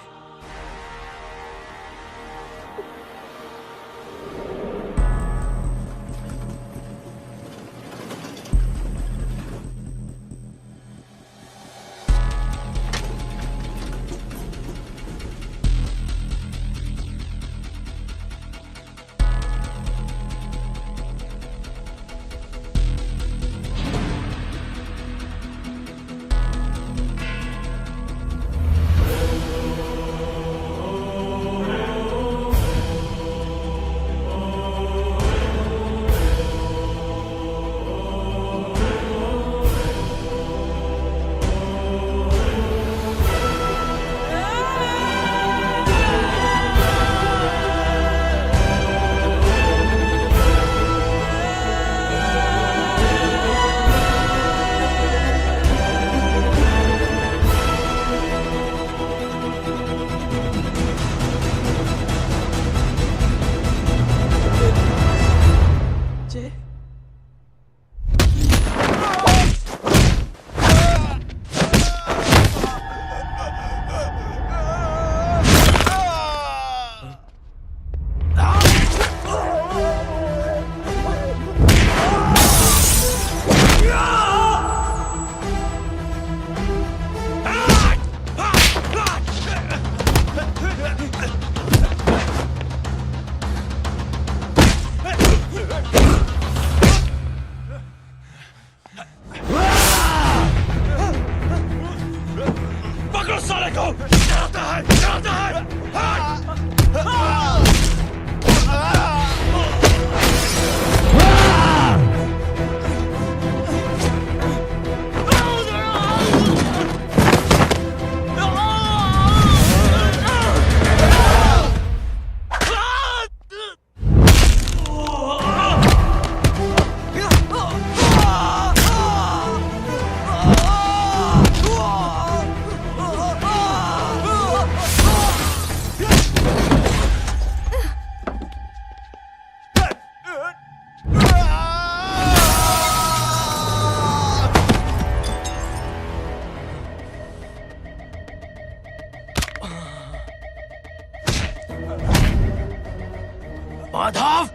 माधव,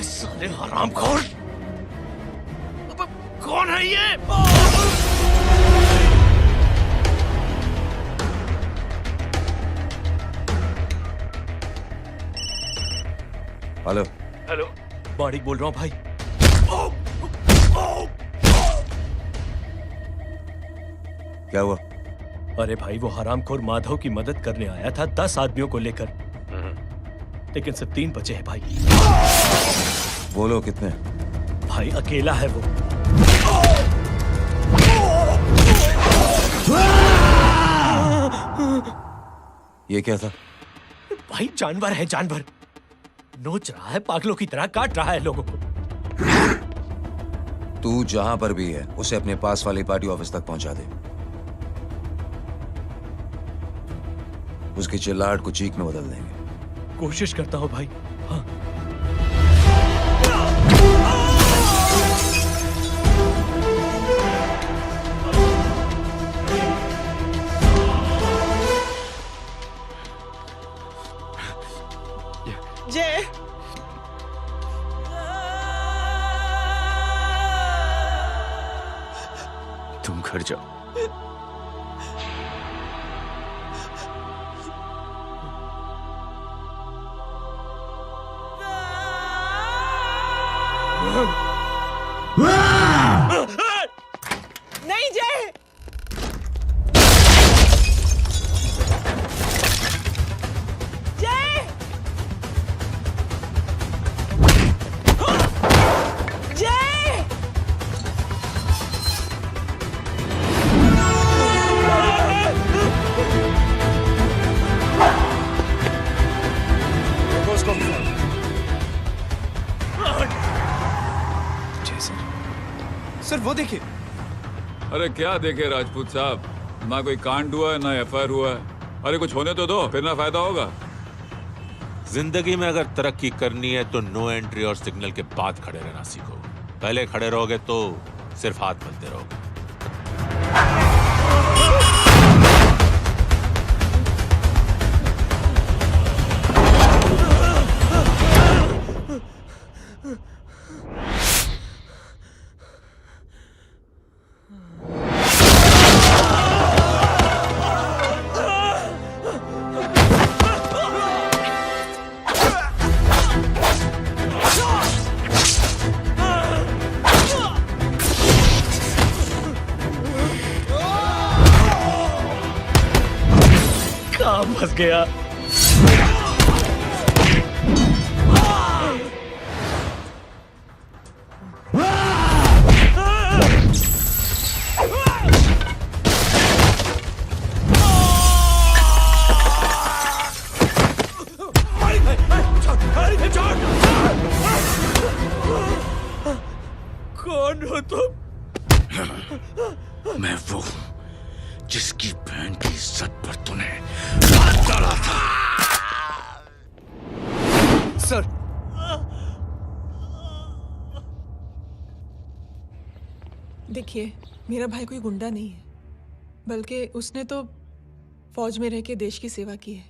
साले हरामखोर, कौन है ये? हेलो हेलो, माणिक बोल रहा हूँ भाई। क्या हुआ? अरे भाई, वो हरामखोर माधव की मदद करने आया था 10 आदमियों को लेकर, लेकिन सिर्फ 3 बचे हैं भाई। बोलो कितने? भाई अकेला है वो। ये क्या था? भाई जानवर है, जानवर नोच रहा है, पागलों की तरह काट रहा है लोगों को। तू जहां पर भी है उसे अपने पास वाली पार्टी ऑफिस तक पहुंचा दे। उसकी चिल्लाहट को चीख में बदल देंगे। कोशिश करता हूं भाई। हाँ। जय तुम घर जाओ। नहीं जय, जय, जय, सर वो देखिए। अरे क्या देखे राजपूत साहब, ना कोई कांड हुआ है ना एफआईआर हुआ है। अरे कुछ होने तो दो, फिर ना फायदा होगा। जिंदगी में अगर तरक्की करनी है तो नो एंट्री और सिग्नल के बाद खड़े रहना सीखो। पहले खड़े रहोगे तो सिर्फ हाथ मलते रहोगे। काम फंस गया। कौन हो तुम? मैं वो जिसकी बहन की इज्जत पर तूने हाथ डाला था। सर देखिए, मेरा भाई कोई गुंडा नहीं है, बल्कि उसने तो फौज में रह के देश की सेवा की है।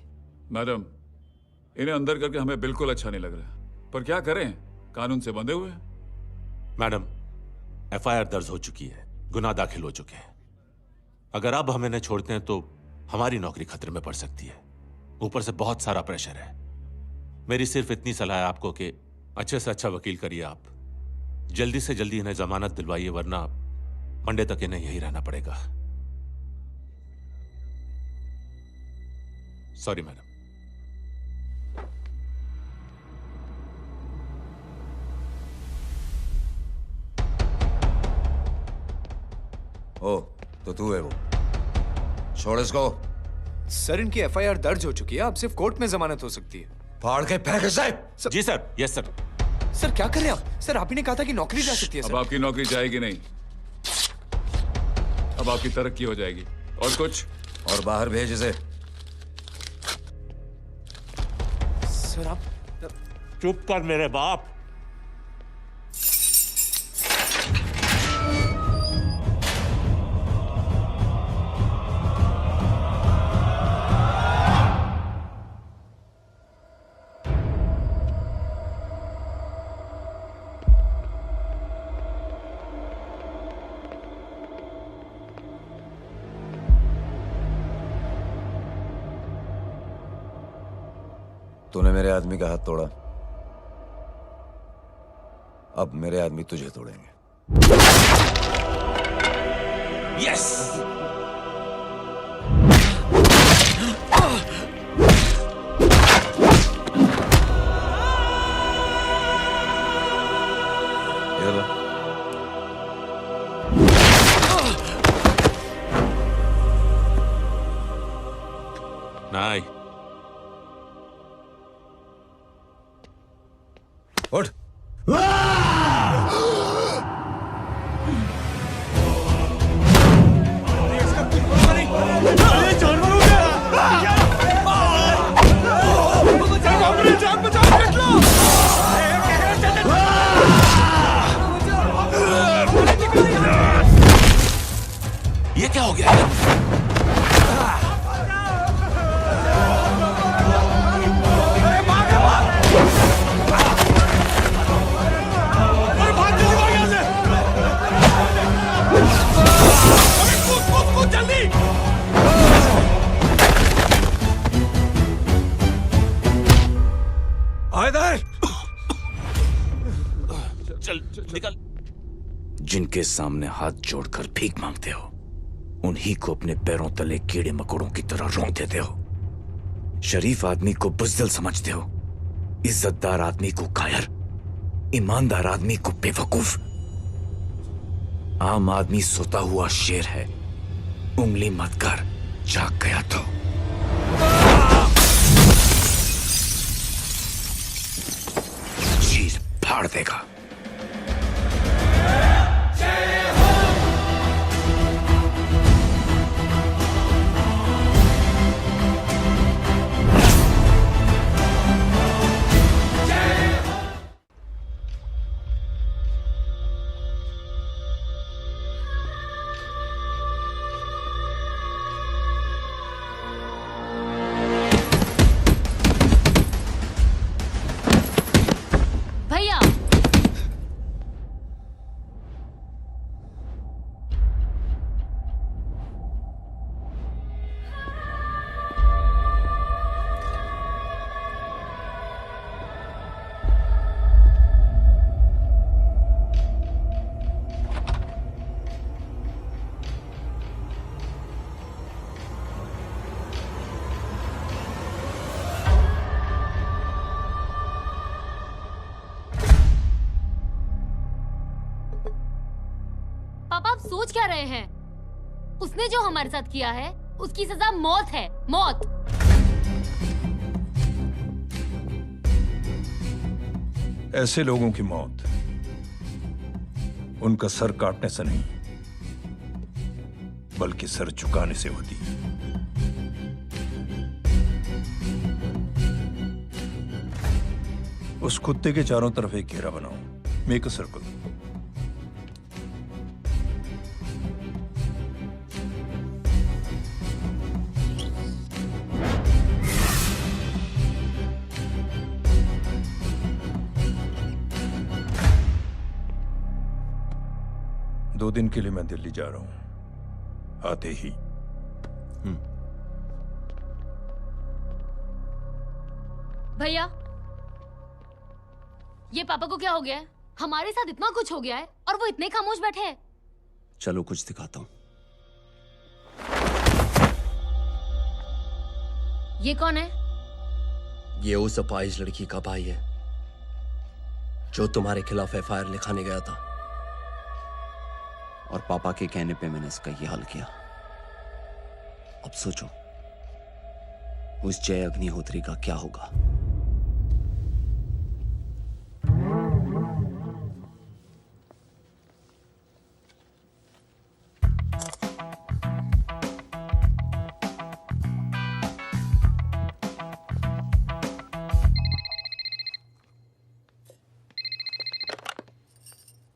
मैडम, इन्हें अंदर करके हमें बिल्कुल अच्छा नहीं लग रहा, पर क्या करें, कानून से बंधे हुए हैं। मैडम, एफआईआर दर्ज हो चुकी है, गुनाह दाखिल हो चुके हैं। अगर अब हम इन्हें छोड़ते हैं तो हमारी नौकरी खतरे में पड़ सकती है। ऊपर से बहुत सारा प्रेशर है। मेरी सिर्फ इतनी सलाह है आपको कि अच्छे से अच्छा वकील करिए आप। जल्दी से जल्दी इन्हें जमानत दिलवाइए, वरना मंडे तक इन्हें यही रहना पड़ेगा। Sorry madam. ओ, तो तू है वो। छोड़ इसको। सर इनकी एफआईआर दर्ज हो चुकी है, अब सिर्फ कोर्ट में जमानत हो सकती है। फाड़ के फेंक साहब। जी सर। Yes sir. सर क्या कर रहे हैं आप? सर आप ही ने कहा था कि नौकरी जा सकती है। अब आपकी नौकरी जाएगी नहीं, अब आपकी तरक्की हो जाएगी। और कुछ? और बाहर भेज इसे। सर आप चुप कर मेरे बाप। तूने मेरे आदमी का हाथ तोड़ा, अब मेरे आदमी तुझे तोड़ेंगे। यस। ये क्या हो गया? चल निकल। जिनके सामने हाथ जोड़कर भीख मांगते हो, उन्हीं को अपने पैरों तले कीड़े मकोड़ों की तरह रौंद देते हो। शरीफ आदमी को बुज़दिल समझते हो, इज्जतदार आदमी को कायर, ईमानदार आदमी को बेवकूफ। आम आदमी सोता हुआ शेर है, उंगली मत कर, जाग गया तो। चीर फाड़ देगा। भैया पापा आप सोच क्या रहे हैं? उसने जो हमारे साथ किया है उसकी सजा मौत है, मौत। ऐसे लोगों की मौत उनका सर काटने से नहीं, बल्कि सर झुकाने से होती है। उस कुत्ते के चारों तरफ एक घेरा बनाओ, मेक अ सर्कल। दो दिन के लिए मैं दिल्ली जा रहा हूं, आते ही। भैया ये पापा को क्या हो गया है? हमारे साथ इतना कुछ हो गया है और वो इतने खामोश बैठे हैं। चलो कुछ दिखाता हूं। ये कौन है? ये उस अपाहिज लड़की का भाई है जो तुम्हारे खिलाफ एफआईआर लिखाने गया था, और पापा के कहने पे मैंने इसका ये हाल किया। अब सोचो उस जय अग्निहोत्री का क्या होगा।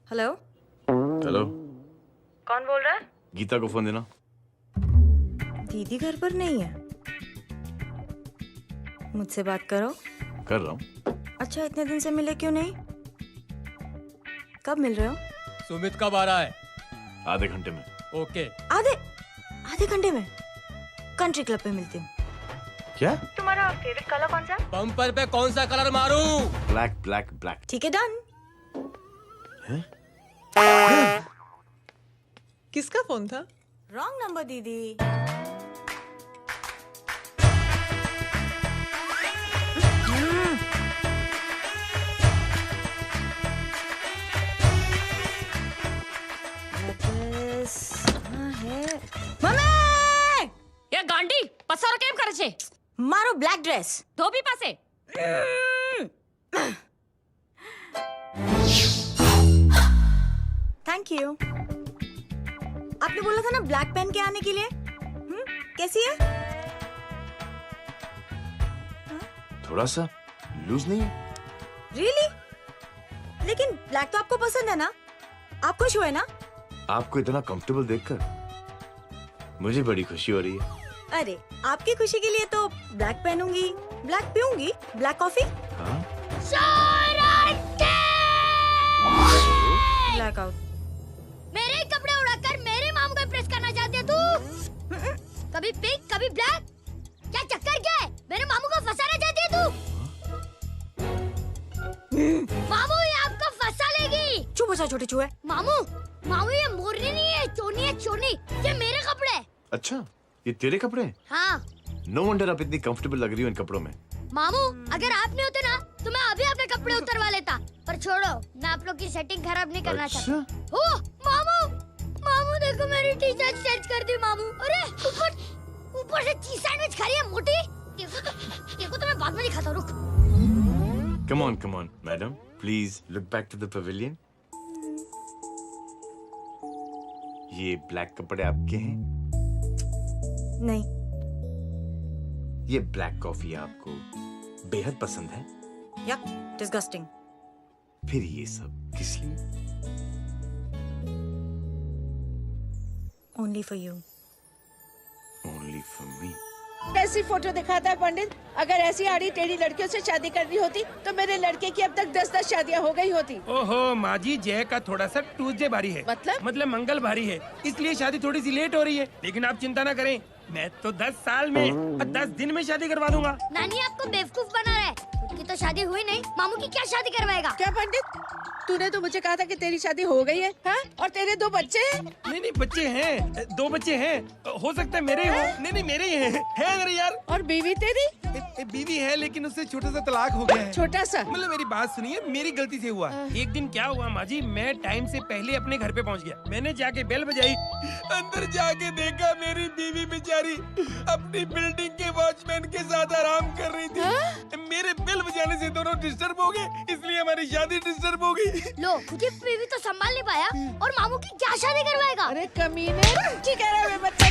हेलो, हेलो, कौन बोल रहा है? गीता को फोन देना। दीदी घर पर नहीं है। मुझसे बात करो। कर रहा हूँ। अच्छा इतने दिन से मिले क्यों नहीं? कब मिल रहे हो? सुमित कब आ रहा है? आधे घंटे में। ओके। आधे घंटे में कंट्री क्लब पे मिलती हूँ। क्या? तुम्हारा फेवरेट कलर कौन सा? बम्पर पे कौन सा कलर मारूं? Black black black. ठीक है, डन। किसका फोन था? रॉन्ग नंबर दीदी। ये गांडी पसारो केम करे छे? मारो ब्लैक ड्रेस धोबी पासे। Thank you. आपने बोला था ना ब्लैक पेन के आने के लिए। कैसी है? थोड़ा सा लूज नहीं है? रियली? लेकिन ब्लैक तो आपको पसंद है ना? आप खुश हुए ना? आपको इतना कंफर्टेबल देखकर मुझे बड़ी खुशी हो रही है। अरे आपकी खुशी के लिए तो ब्लैक पहनूंगी, ब्लैक पीऊंगी, ब्लैक कॉफी। हाँ? Black out. मेरे कपड़े उड़ाकर मेरे मामू को इम्प्रेस करना चाहती है तू? कभी पिंक कभी ब्लैक, क्या चक्कर क्या है? मेरे मामू को फंसाना चाहती है तू? मामू ये आपको फंसा लेगी। चुप हो जा छोटे चूहे। मामू मामू ये मोरनी नहीं है, चोनी है चोनी। ये मेरे कपड़े हैं। अच्छा, ये तेरे कपड़े हैं? हाँ। नो वंडर आप इतनी कंफर्टेबल लग रही हो इन कपड़ों में। मामू अगर आप नहीं होते ना तो मैं अभी अपने कपड़े उतरवा लेता। पर छोड़ो, मैं आप लोग की सेटिंग खराब नहीं करना चाहता। ओ मामू, मामू देखो मेरी टी शर्ट चेंज कर दी मामू। अरे ऊपर से चीज सैंडविच खा रही है मोटी। देखो तो मैं बाद में दिखाता हूँ, रुक। Come on, madam. Please look back to the pavilion. ये ब्लैक कपड़े आपके हैं? नहीं। ये ब्लैक कॉफी आपको बेहद पसंद है? Yuck, disgusting. फिर ये सब किस लिए? Only for you. Only for me. ऐसी फोटो दिखाता है पंडित। अगर ऐसी आड़ी टेढ़ी लड़कियों से शादी करनी होती तो मेरे लड़के की अब तक 10-10 शादियां हो गई होती। ओहो माँ जी, जय का थोड़ा सा ट्यूसडे भारी है। मतलब मंगल भारी है, इसलिए शादी थोड़ी सी लेट हो रही है। लेकिन आप चिंता ना करें, मैं तो 10 साल में और 10 दिन में शादी करवा दूंगा। नानी आपको बेवकूफ बना रहा है। खुद की तो शादी हुई नहीं, मामू की क्या शादी करवाएगा? क्या पंडित, तूने तो मुझे कहा था कि तेरी शादी हो गई है, हाँ? और तेरे 2 बच्चे हैं? नहीं बच्चे हैं, 2 बच्चे हैं। हो सकता है मेरे हो। नहीं मेरे ही हैं। है अरे यार। और बीवी तेरी? बीवी है लेकिन उससे छोटा सा तलाक हो गया है। छोटा सा? मतलब मेरी बात सुनिए, मेरी गलती से हुआ। एक दिन क्या हुआ माँ जी, मैं टाइम से पहले अपने घर पे पहुँच गया। मैंने जाके बेल बजाई, अंदर जाके देखा मेरी बीवी बेचारी अपनी बिल्डिंग के वॉचमैन के साथ आराम कर रही थी। मेरे बेल बजाने से दोनों डिस्टर्ब हो गए, इसलिए हमारी शादी डिस्टर्ब हो गई। लो, खुद की बीवी तो संभाल नहीं पाया और मामू की क्या शादी करवाएगा? अरे कमीने, ठीक है रे बच्चा,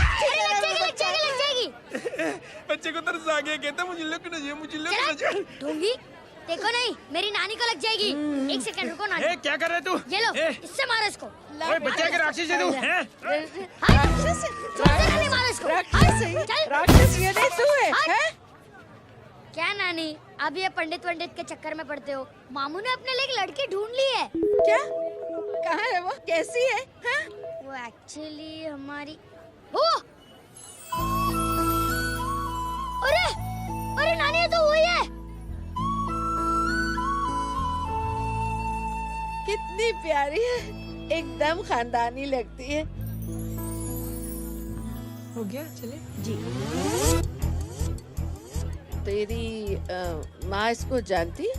लग जाएगी। बच्चे को तरस आ गया, कहता मुझे लगना चाहिए, मुझे लगना चाहिए। ढोंगी, देखो नहीं, मेरी नानी को लग जाएगी। 1 सेकंड रुको नानी। क्या कर रहे तू? ये लो, इससे मारो इसको। ओए बच्चे के राक्षस है तू, हैं? राक्षस ये नहीं तू है? क्या नानी, अब ये पंडित के चक्कर में पड़ते हो? मामू ने अपने लिए एक लड़की ढूंढ ली है। क्या? कहाँ है वो? कैसी है? हाँ? वो एक्चुअली हमारी अरे नानी, ये तो वही है। कितनी प्यारी है, एकदम खानदानी लगती है। हो गया, चले जी। तेरी माँ इसको जानती?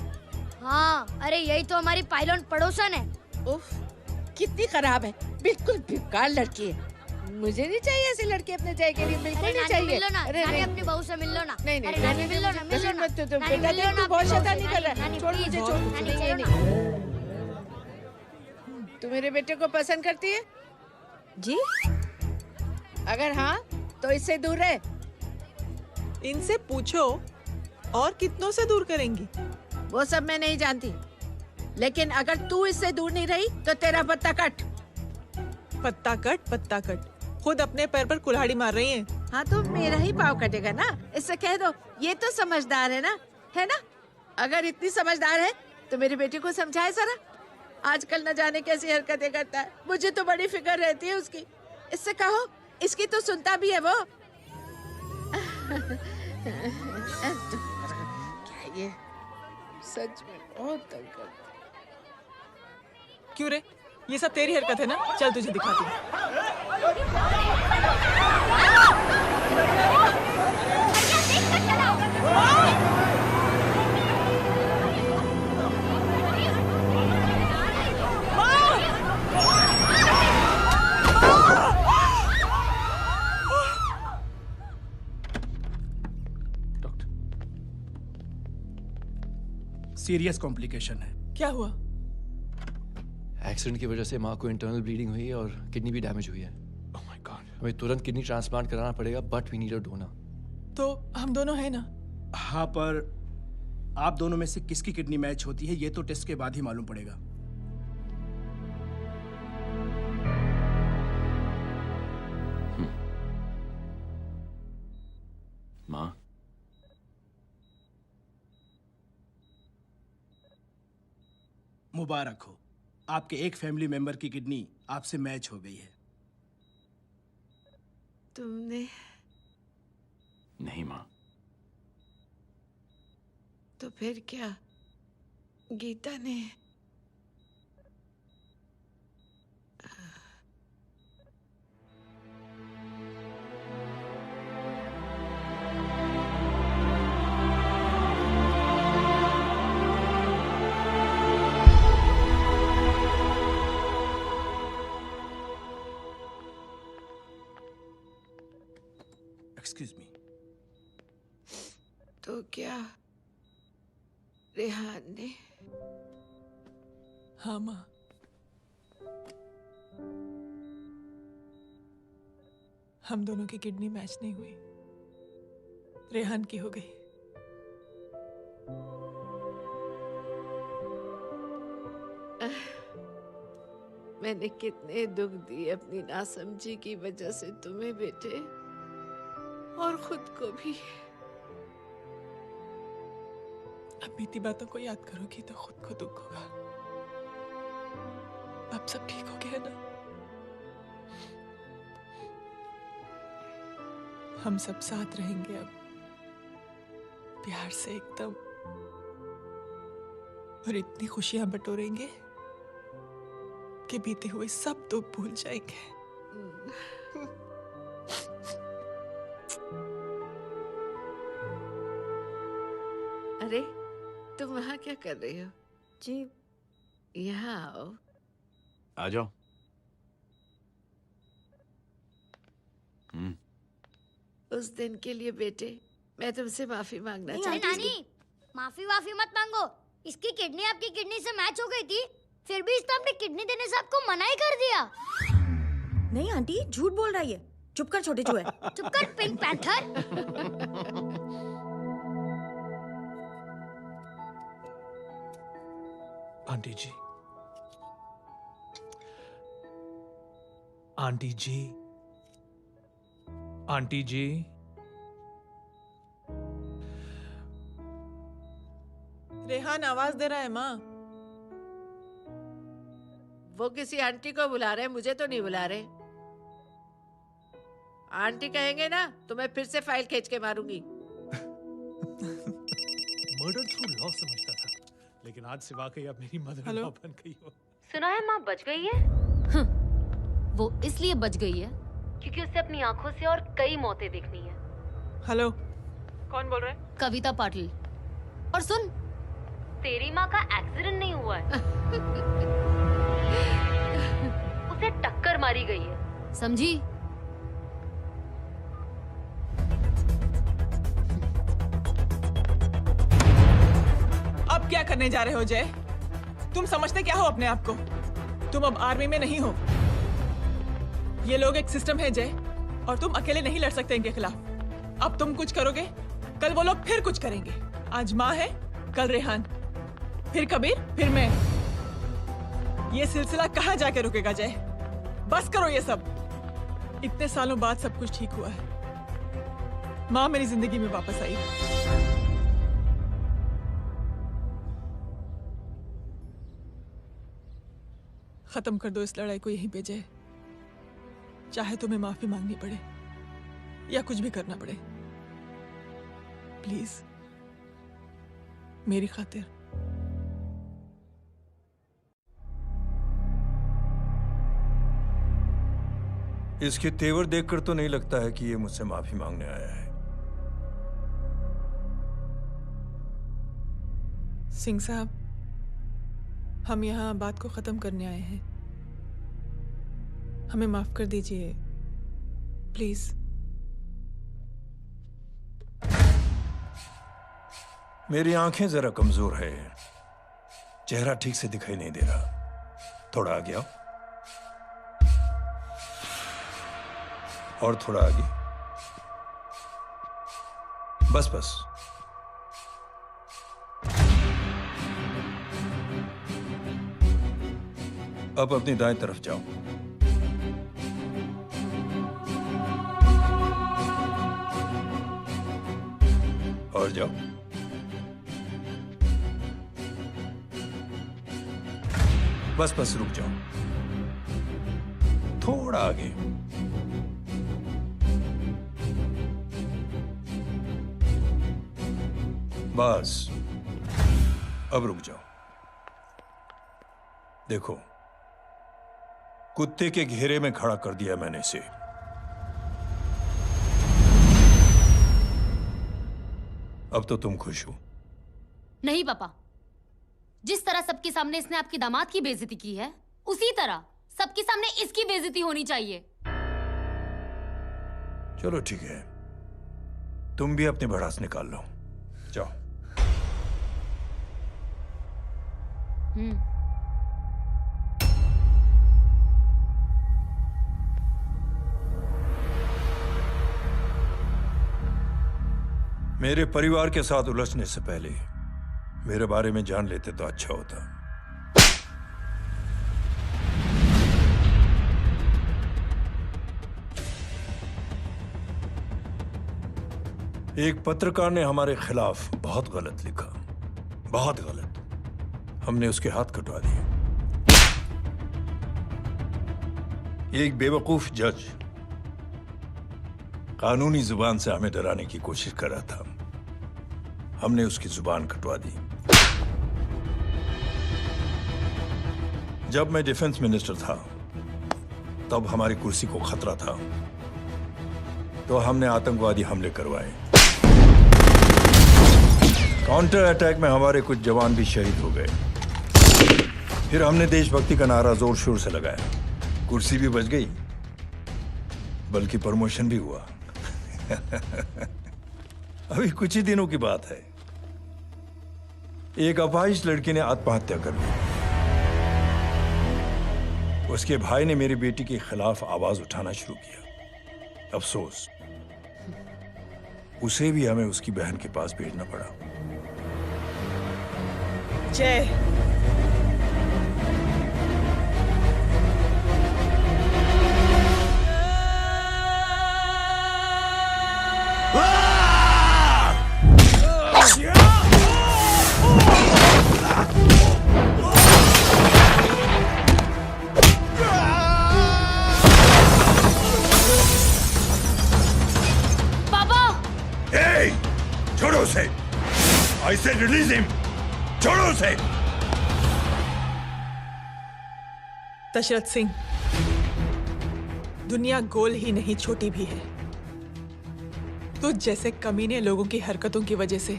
हाँ, अरे यही तो हमारी पाइलॉन पड़ोसन है। उफ, कितनी खराब है, बिल्कुल बेकार लड़की है। मुझे नहीं चाहिए ऐसी लड़की अपने जय के लिए, बिल्कुल नहीं चाहिए। मिल लो ना, अरे नानी नहीं, अपनी बहू से मिल लो ना। नहीं अरे नानी मिल लो ना, मिल लो ना। मत तो बेटा देख, तू बहुत शैतानी कर रहा है। छोड़ मुझे, छोड़। नहीं। तू मेरे बेटे को पसंद करती है? जी। अगर हाँ तो इससे दूर रहे। इनसे पूछो और कितनों से दूर करेंगी? वो सब मैं नहीं जानती, लेकिन अगर तू इससे दूर नहीं रही तो तेरा पत्ता कट। पत्ता कट, खुद अपने पैर पर कुल्हाड़ी मार रही हैं। हाँ तो मेरा ही पाँव कटेगा ना, इससे कह दो। ये तो समझदार है ना, है ना? अगर इतनी समझदार है तो मेरे बेटे को समझाए जरा। आजकल न जाने कैसी हरकतें करता है, मुझे तो बड़ी फिक्र रहती है उसकी। इससे कहो, इसकी तो सुनता भी है वो। क्या ये सच में बहुत तंग करता है। क्यों रे, ये सब तेरी हरकत है ना? चल तुझे दिखाती हूँ। सीरियस कॉम्प्लिकेशन है। क्या हुआ? एक्सीडेंट की वजह से माँ को इंटरनल ब्लीडिंग हुई और किडनी भी डैमेज हुई है। Oh my god. हमें तुरंत किडनी ट्रांसप्लांट कराना पड़ेगा, but we need a donor. तो हम दोनों हैं ना? हाँ, पर आप दोनों में से किसकी किडनी मैच होती है ये तो टेस्ट के बाद ही मालूम पड़ेगा। माँ, मुबारक हो, आपके एक फैमिली मेंबर की किडनी आपसे मैच हो गई है। तुमने? नहीं माँ। तो फिर क्या? गीता ने? Excuse me. तो क्या रेहान ने? हाँ माँ। हम दोनों की किडनी मैच नहीं हुई, रेहान की हो गई। मैंने कितने दुख दिए अपनी नासमझी की वजह से तुम्हें बेटे, और खुद को भी। अब बीती बातों को याद करोगी तो खुद को दुख होगा। अब सब ठीक हो गया ना? हम सब साथ रहेंगे अब, प्यार से एकदम, और इतनी खुशियां बटोरेंगे कि बीते हुए सब दुख भूल जाएंगे। अरे तुम वहाँ क्या कर रही हो? जी यहाँ आओ। आ जाओ। उस दिन के लिए बेटे मैं तुमसे माफी मांगना अरे चाहती हूँ। नानी, माफी वाफी मत मांगो। इसकी किडनी आपकी किडनी से मैच हो गई थी, फिर भी इसने अपनी किडनी देने से आपको मना ही कर दिया। नहीं आंटी, झूठ बोल रही है। चुप कर छोटे चूहे। चुप कर पिंक पैंथर। आंटी जी, आंटी जी, आंटी जी, रेहान आवाज दे रहा है माँ। वो किसी आंटी को बुला रहे हैं, मुझे तो नहीं बुला रहे। आंटी कहेंगे ना तो मैं फिर से फाइल खींच के मारूंगी। मर्डर थ्रू लॉ समझता था, लेकिन आज से वाकई अब मेरी मदर लॉ बन गई हो। सुना है माँ बच गई है। वो इसलिए बच गई है क्योंकि उसे अपनी आंखों से और कई मौतें देखनी है। हेलो, कौन बोल रहा है? कविता पाटिल। और सुन, तेरी माँ का एक्सीडेंट नहीं हुआ है, उसे टक्कर मारी गई है, समझी? अब क्या करने जा रहे हो जय? तुम समझते क्या हो अपने आप को? तुम अब आर्मी में नहीं हो। ये लोग एक सिस्टम है जय, और तुम अकेले नहीं लड़ सकते इनके खिलाफ। अब तुम कुछ करोगे, कल वो लोग फिर कुछ करेंगे। आज माँ है, कल रेहान, फिर कबीर, फिर मैं। ये सिलसिला कहाँ जाके रुकेगा जय? बस करो ये सब। इतने सालों बाद सब कुछ ठीक हुआ है। माँ मेरी जिंदगी में वापस आई। खत्म कर दो इस लड़ाई को यहीं पे जय। चाहे तुम्हें माफी मांगनी पड़े या कुछ भी करना पड़े, प्लीज मेरी खातिर। इसके तेवर देखकर तो नहीं लगता है कि ये मुझसे माफी मांगने आया है। सिंह साहब, हम यहाँ बात को खत्म करने आए हैं। हमें माफ कर दीजिए प्लीज। मेरी आंखें जरा कमजोर है, चेहरा ठीक से दिखाई नहीं दे रहा। थोड़ा आगे आओ, और थोड़ा आगे, बस बस। अब अपनी दाएं तरफ जाओ। और जाओ। बस बस रुक जाओ, थोड़ा आगे। बस अब रुक जाओ। देखो, कुत्ते के घेरे में खड़ा कर दिया मैंने इसे। अब तो तुम खुश हो? नहीं पापा, जिस तरह सबके सामने इसने आपकी दामाद की बेइज्जती की है, उसी तरह सबके सामने इसकी बेइज्जती होनी चाहिए। चलो ठीक है, तुम भी अपनी भड़ास निकाल लो, जाओ। मेरे परिवार के साथ उलझने से पहले मेरे बारे में जान लेते तो अच्छा होता। एक पत्रकार ने हमारे खिलाफ बहुत गलत लिखा, बहुत गलत। हमने उसके हाथ कटवा दिए। एक बेवकूफ जज कानूनी जुबान से हमें डराने की कोशिश कर रहा था, हमने उसकी जुबान कटवा दी। जब मैं डिफेंस मिनिस्टर था, तब हमारी कुर्सी को खतरा था, तो हमने आतंकवादी हमले करवाए। काउंटर अटैक में हमारे कुछ जवान भी शहीद हो गए। फिर हमने देशभक्ति का नारा जोर शोर से लगाया। कुर्सी भी बच गई, बल्कि प्रमोशन भी हुआ। अभी कुछ ही दिनों की बात है, एक अपाहिज लड़की ने आत्महत्या कर ली। उसके भाई ने मेरी बेटी के खिलाफ आवाज उठाना शुरू किया। अफसोस, उसे भी हमें उसकी बहन के पास भेजना पड़ा। जय, छोड़ो उसे! I said release him! छोड़ो उसे! दशरथ सिंह, दुनिया गोल ही नहीं छोटी भी है। तुझ जैसे कमीने लोगों की हरकतों की वजह से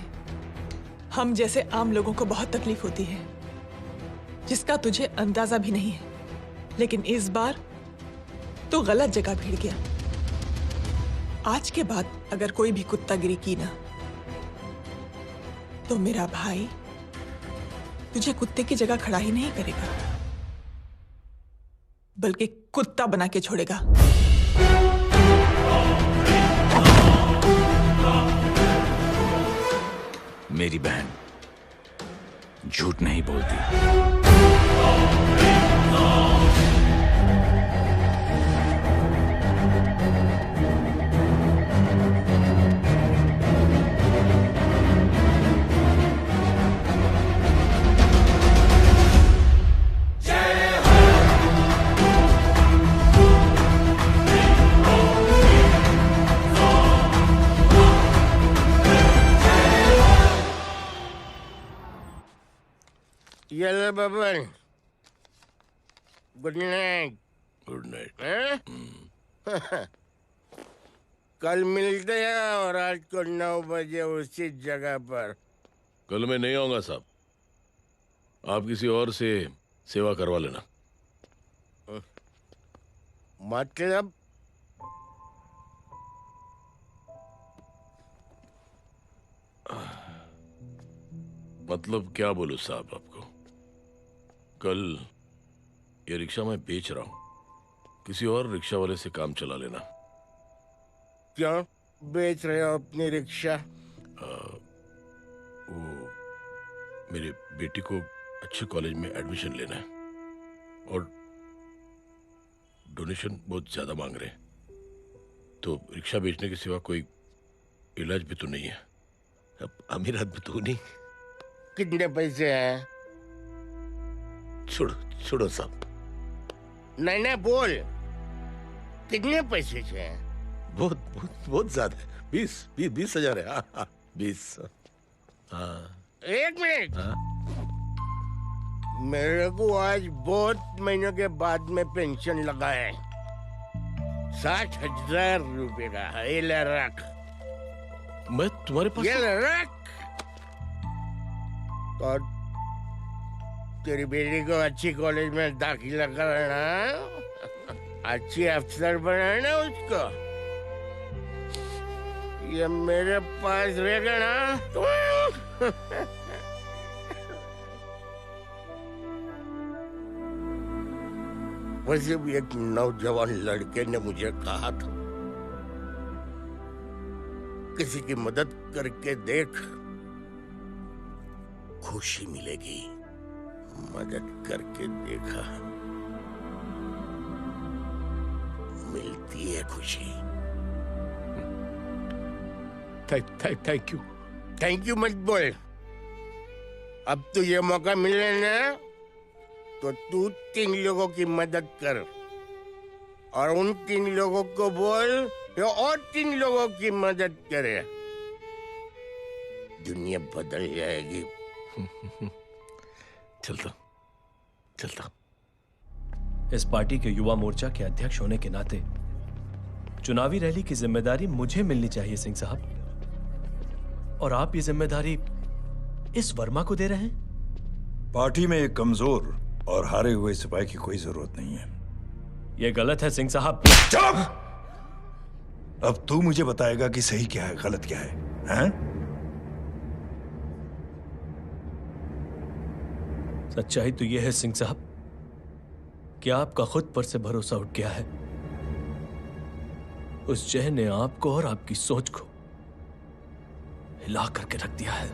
हम जैसे आम लोगों को बहुत तकलीफ होती है, जिसका तुझे अंदाजा भी नहीं है। लेकिन इस बार तू गलत जगह भिड़ गया। आज के बाद अगर कोई भी कुत्तागिरी की ना, तो मेरा भाई तुझे कुत्ते की जगह खड़ा ही नहीं करेगा, बल्कि कुत्ता बना के छोड़ेगा। मेरी बहन झूठ नहीं बोलती। ये ले Baban, good night. Good night. कल मिलते हैं और आज को 9 बजे उसी जगह पर। कल मैं नहीं आऊंगा साहब, आप किसी और से सेवा करवा लेना। मतलब? मतलब क्या बोलूं साहब आपको? कल ये रिक्शा मैं बेच रहा हूँ, किसी और रिक्शा वाले से काम चला लेना। क्यों बेच रहे हो अपनी रिक्शा? वो मेरे बेटी को अच्छे कॉलेज में एडमिशन लेना है और डोनेशन बहुत ज्यादा मांग रहे हैं, तो रिक्शा बेचने के सिवा कोई इलाज भी तो नहीं है। अब अमीर आदमी तो नहीं। कितने पैसे हैं? छोड़ो साहब। नहीं बोल, कितने पैसे हैं? बहुत ज्यादा है। 20,000 है। हाँ 20। हाँ 1 मिनट। मेरे को आज बहुत महीनों के बाद में पेंशन लगा है, 60,000 रुपए का। ये ले रख। मैं तुम्हारे पास? ये ले रख। और तेरी बेटी को अच्छी कॉलेज में दाखिला कराना, अच्छी अफसर बनाना उसको। ये मेरे पास रहेगा ना तो वैसे भी एक नौजवान लड़के ने मुझे कहा था, किसी की मदद करके देख, खुशी मिलेगी। मदद करके देखा, मिलती है खुशी। Thank you. थैंक यू मत बोल। अब तो ये मौका मिले ना, तो तू 3 लोगों की मदद कर और उन 3 लोगों को बोल कि और 3 लोगों की मदद करे। दुनिया बदल जाएगी। चलता। इस पार्टी के युवा मोर्चा के अध्यक्ष होने के नाते चुनावी रैली की जिम्मेदारी मुझे मिलनी चाहिए सिंह साहब, और आप ये जिम्मेदारी इस वर्मा को दे रहे हैं। पार्टी में एक कमजोर और हारे हुए सिपाही की कोई जरूरत नहीं है। यह गलत है सिंह साहब। चुप! अब तू मुझे बताएगा कि सही क्या है, गलत क्या है, हैं? सच्चाई तो यह है सिंह साहब कि आपका खुद पर से भरोसा उठ गया है। उस जय ने आपको और आपकी सोच को हिला करके रख दिया है।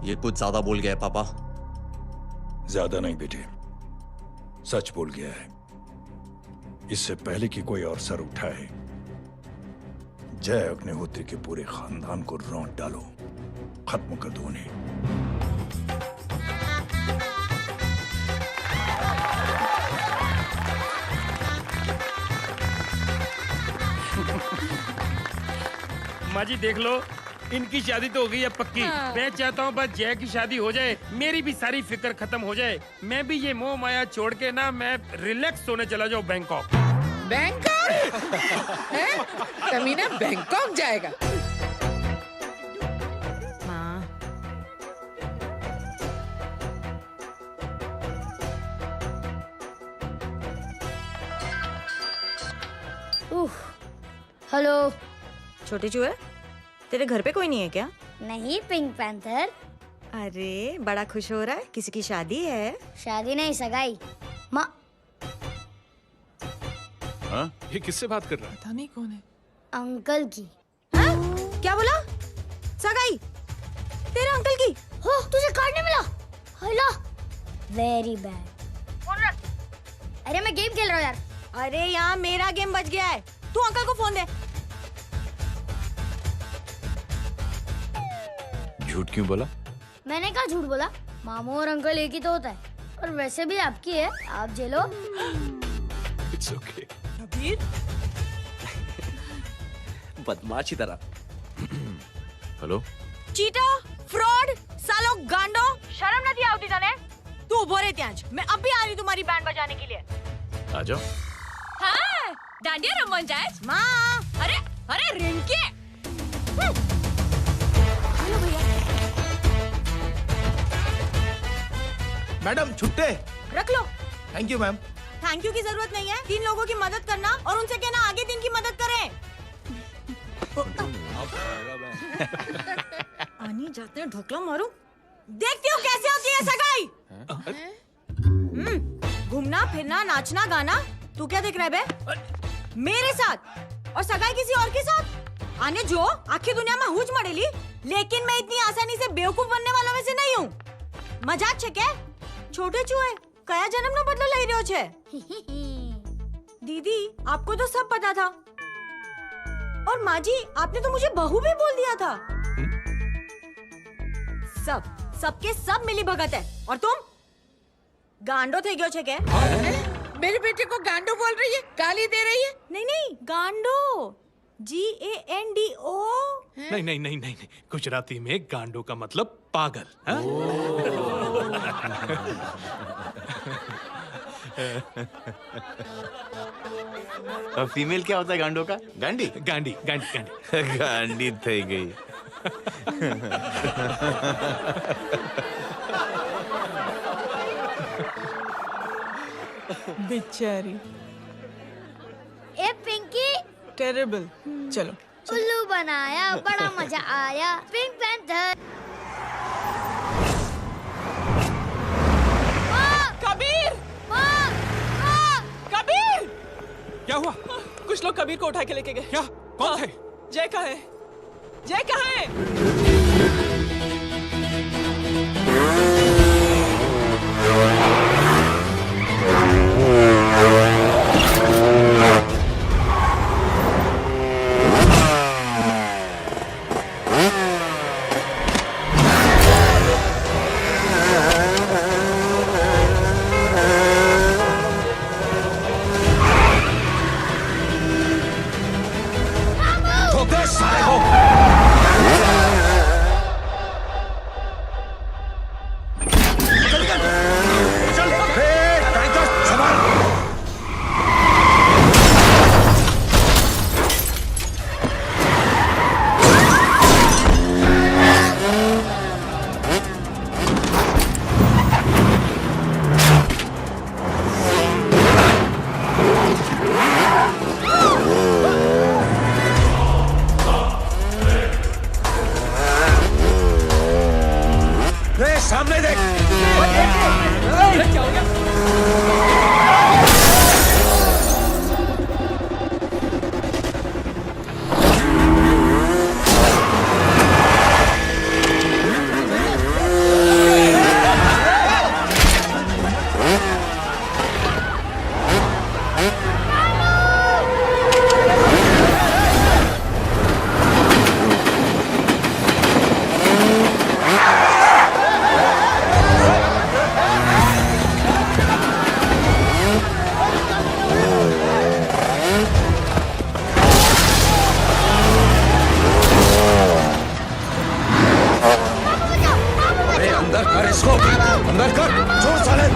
ये कुछ ज्यादा बोल गया है पापा। ज्यादा नहीं बेटे, सच बोल गया है। इससे पहले कि कोई और सर उठाए, जय अग्निहोत्री के पूरे खानदान को रौंद डालो, खत्म कर दो उन्हें। माँ जी देख लो, इनकी शादी तो हो गई है पक्की। हाँ। मैं चाहता हूँ बस जय की शादी हो जाए, मेरी भी सारी फिक्र खत्म हो जाए। मैं भी ये मोह माया छोड़ के ना, मैं रिलैक्स होने चला जाऊँ बैंकॉक। बैंकॉक? हैं? कमीना बैंकॉक जाएगा? माँ, हेलो। छोटे चूहे, तेरे घर पे कोई नहीं है क्या? नहीं, पिंक पैंथर। अरे बड़ा खुश हो रहा है, किसी की शादी है? शादी नहीं, सगाई। माँ, हाँ? ये किससे बात कर रहा है? पता नहीं कौन है। अंकल की। हाँ? क्या बोला? सगाई? तेरे अंकल की? हो, तुझे कार्ड नहीं मिला? Hello, very bad. फोन रख। अरे मैं गेम खेल रहा हूँ यार। अरे यहाँ मेरा गेम बच गया है, तू अंकल को फोन दे। झूठ क्यों बोला? मैंने कहा झूठ बोला? मामू और अंकल एक ही तो होता है, और वैसे भी आपकी है, आप झेलो। It's okay. बदमाश की तरह। हेलो? चीटा, फ्रॉड, सालो गांडो, शर्म नहीं आवती तने? तू उभो रे त्यांज, मैं अब भी आ रही तुम्हारी बैंड बजाने के लिए। आ जाओ। हाँ, डांडिया रमन जाए। माँ, अरे रिंकी। मैडम छुट्टे। रख लो। Thank you ma'am. Thank you की जरूरत नहीं है, 3 लोगों की मदद करना और उनसे कहना आगे 3 की मदद करें। आनी जाते हैं ढोकला मारूं। देखती हो कैसे होती है सगाई। घूमना फिरना नाचना गाना, तू क्या देख रहा है बे? मेरे साथ और सगाई किसी और के साथ। आने जो आखिर दुनिया में हुज मड़ेली, लेकिन मैं इतनी आसानी से बेवकूफ बनने वाला में से नहीं हूँ। मजाक छे क्या? छोटे चूहे कया जन्म नो बदलो लई रह्यो छे। दीदी आपको तो सब पता था, और माँ जी आपने तो मुझे बहू भी बोल दिया था। सबके सब मिली भगत है, और तुम गांडो थे गयो छे क्या? मेरे बेटे को गांडो बोल रही है, गाली दे रही है? नहीं गांडो, GANDO। नहीं, गुजराती में गांडो का मतलब पागल। हाँ? फीमेल क्या होता है गांडो का? गांडी गांडी गांडी थई गई। बेचारी। ए पिंकी, टेरिबल। चलो उल्लू बनाया, बड़ा मजा आया। Pink Panther. कबीर! कबीर! क्या हुआ? कुछ लोग कबीर को उठा के लेके गए। क्या? कौन थे? जय कहाँ है? जय कहाँ है? सामने देख। क्या हो गया? अंदर कर, छोड़ साले।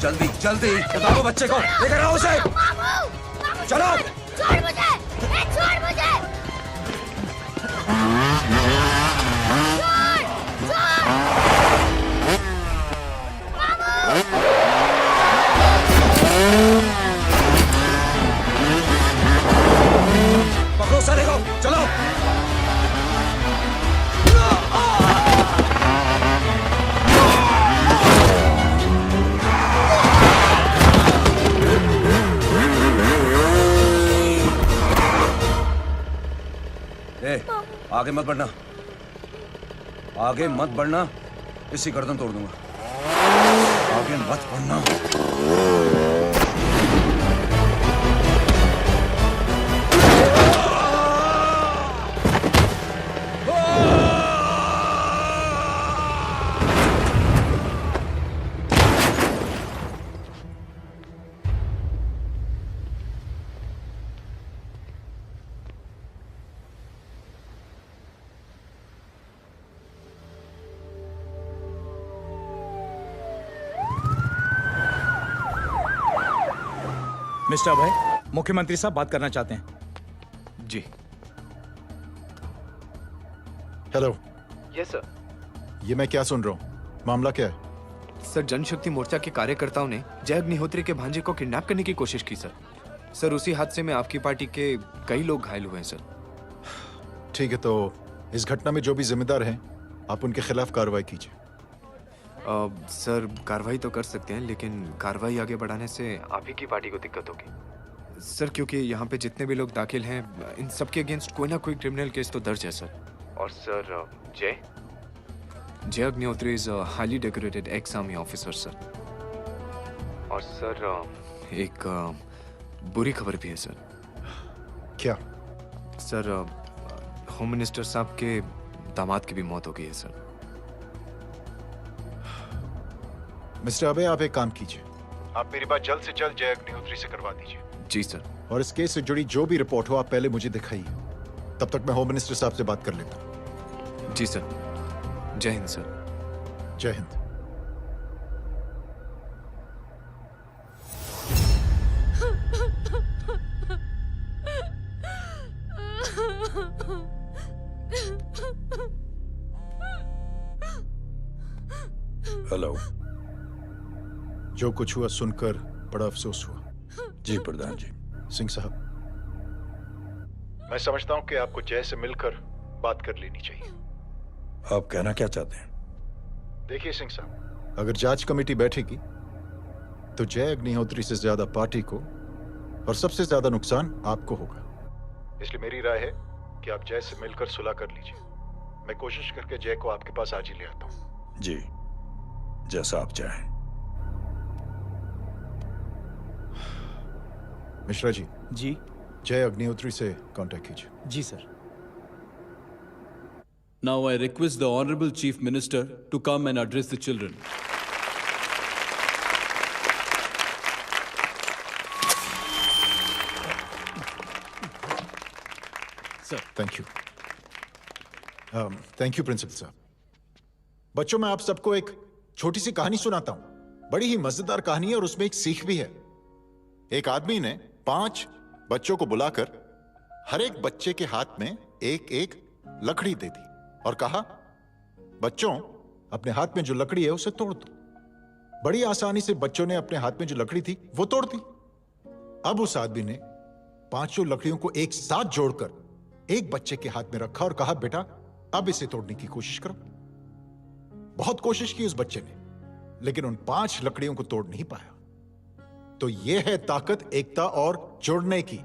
जल्दी जल्दी बताओ बच्चे को, लेकर आओ उसे। चलो। छोड़ मुझे, छोड़ मुझे। पकड़ो साले को, चलो। आगे मत बढ़ना, आगे मत बढ़ना, इसी गर्दन तोड़ दूंगा। आगे मत बढ़ना। मिस्टर अभय, मुख्यमंत्री साहब बात करना चाहते हैं। जी। हेलो। Yes sir. ये मैं क्या सुन रहा हूँ? मामला क्या है? सर, जनशक्ति मोर्चा के कार्यकर्ताओं ने जय अग्निहोत्री के भांजे को किडनैप करने की कोशिश की सर। सर, उसी हादसे में आपकी पार्टी के कई लोग घायल हुए हैं सर। ठीक है, तो इस घटना में जो भी जिम्मेदार हैं, आप उनके खिलाफ कार्रवाई कीजिए। सर, कार्रवाई तो कर सकते हैं, लेकिन कार्रवाई आगे बढ़ाने से आप ही की पार्टी को दिक्कत होगी सर, क्योंकि यहाँ पे जितने भी लोग दाखिल हैं, इन सबके अगेंस्ट कोई ना कोई क्रिमिनल केस तो दर्ज है सर। और सर, जय Agnihotri is highly decorated ex army officer sir. और सर, एक बुरी खबर भी है सर। क्या? सर, होम मिनिस्टर साहब के दामाद की भी मौत हो गई है सर। मिस्टर अबे, आप एक काम कीजिए, आप मेरी बात जल्द से जल्द जय अग्निहोत्री से करवा दीजिए। जी सर। और इस केस से जुड़ी जो भी रिपोर्ट हो, आप पहले मुझे दिखाइए। तब तक मैं होम मिनिस्टर साहब से बात कर लेता हूँ। जी सर। जय हिंद सर। जय हिंद। हेलो। जो कुछ हुआ सुनकर बड़ा अफसोस हुआ। जी प्रधान जी। सिंह साहब, मैं समझता हूं कि आपको जय से मिलकर बात कर लेनी चाहिए। आप कहना क्या चाहते हैं? देखिए सिंह साहब, अगर जांच कमेटी बैठेगी तो जय अग्निहोत्री से ज्यादा पार्टी को और सबसे ज्यादा नुकसान आपको होगा। इसलिए मेरी राय है कि आप जय से मिलकर सुलह कर लीजिए। मैं कोशिश करके जय को आपके पास आज ही ले आता हूं। जी, जैसा आप चाहें। मिश्रा जी। जी। जय अग्निहोत्री से कांटेक्ट कीजिए। जी sir. Now I request the Honorable Chief Minister to come and address the children. Sir, thank you. Thank you principal साहब। बच्चों, मैं आप सबको एक छोटी सी कहानी सुनाता हूं। बड़ी ही मजेदार कहानी है और उसमें एक सीख भी है। एक आदमी ने 5 बच्चों को बुलाकर हर एक बच्चे के हाथ में एक एक लकड़ी दे दी और कहा, बच्चों, अपने हाथ में जो लकड़ी है उसे तोड़ दो। बड़ी आसानी से बच्चों ने अपने हाथ में जो लकड़ी थी वो तोड़ दी। अब उस आदमी ने 5 लकड़ियों को एक साथ जोड़कर एक बच्चे के हाथ में रखा और कहा, बेटा, अब इसे तोड़ने की कोशिश करो। बहुत कोशिश की उस बच्चे ने, लेकिन उन 5 लकड़ियों को तोड़ नहीं पाया। तो यह है ताकत एकता और जुड़ने की।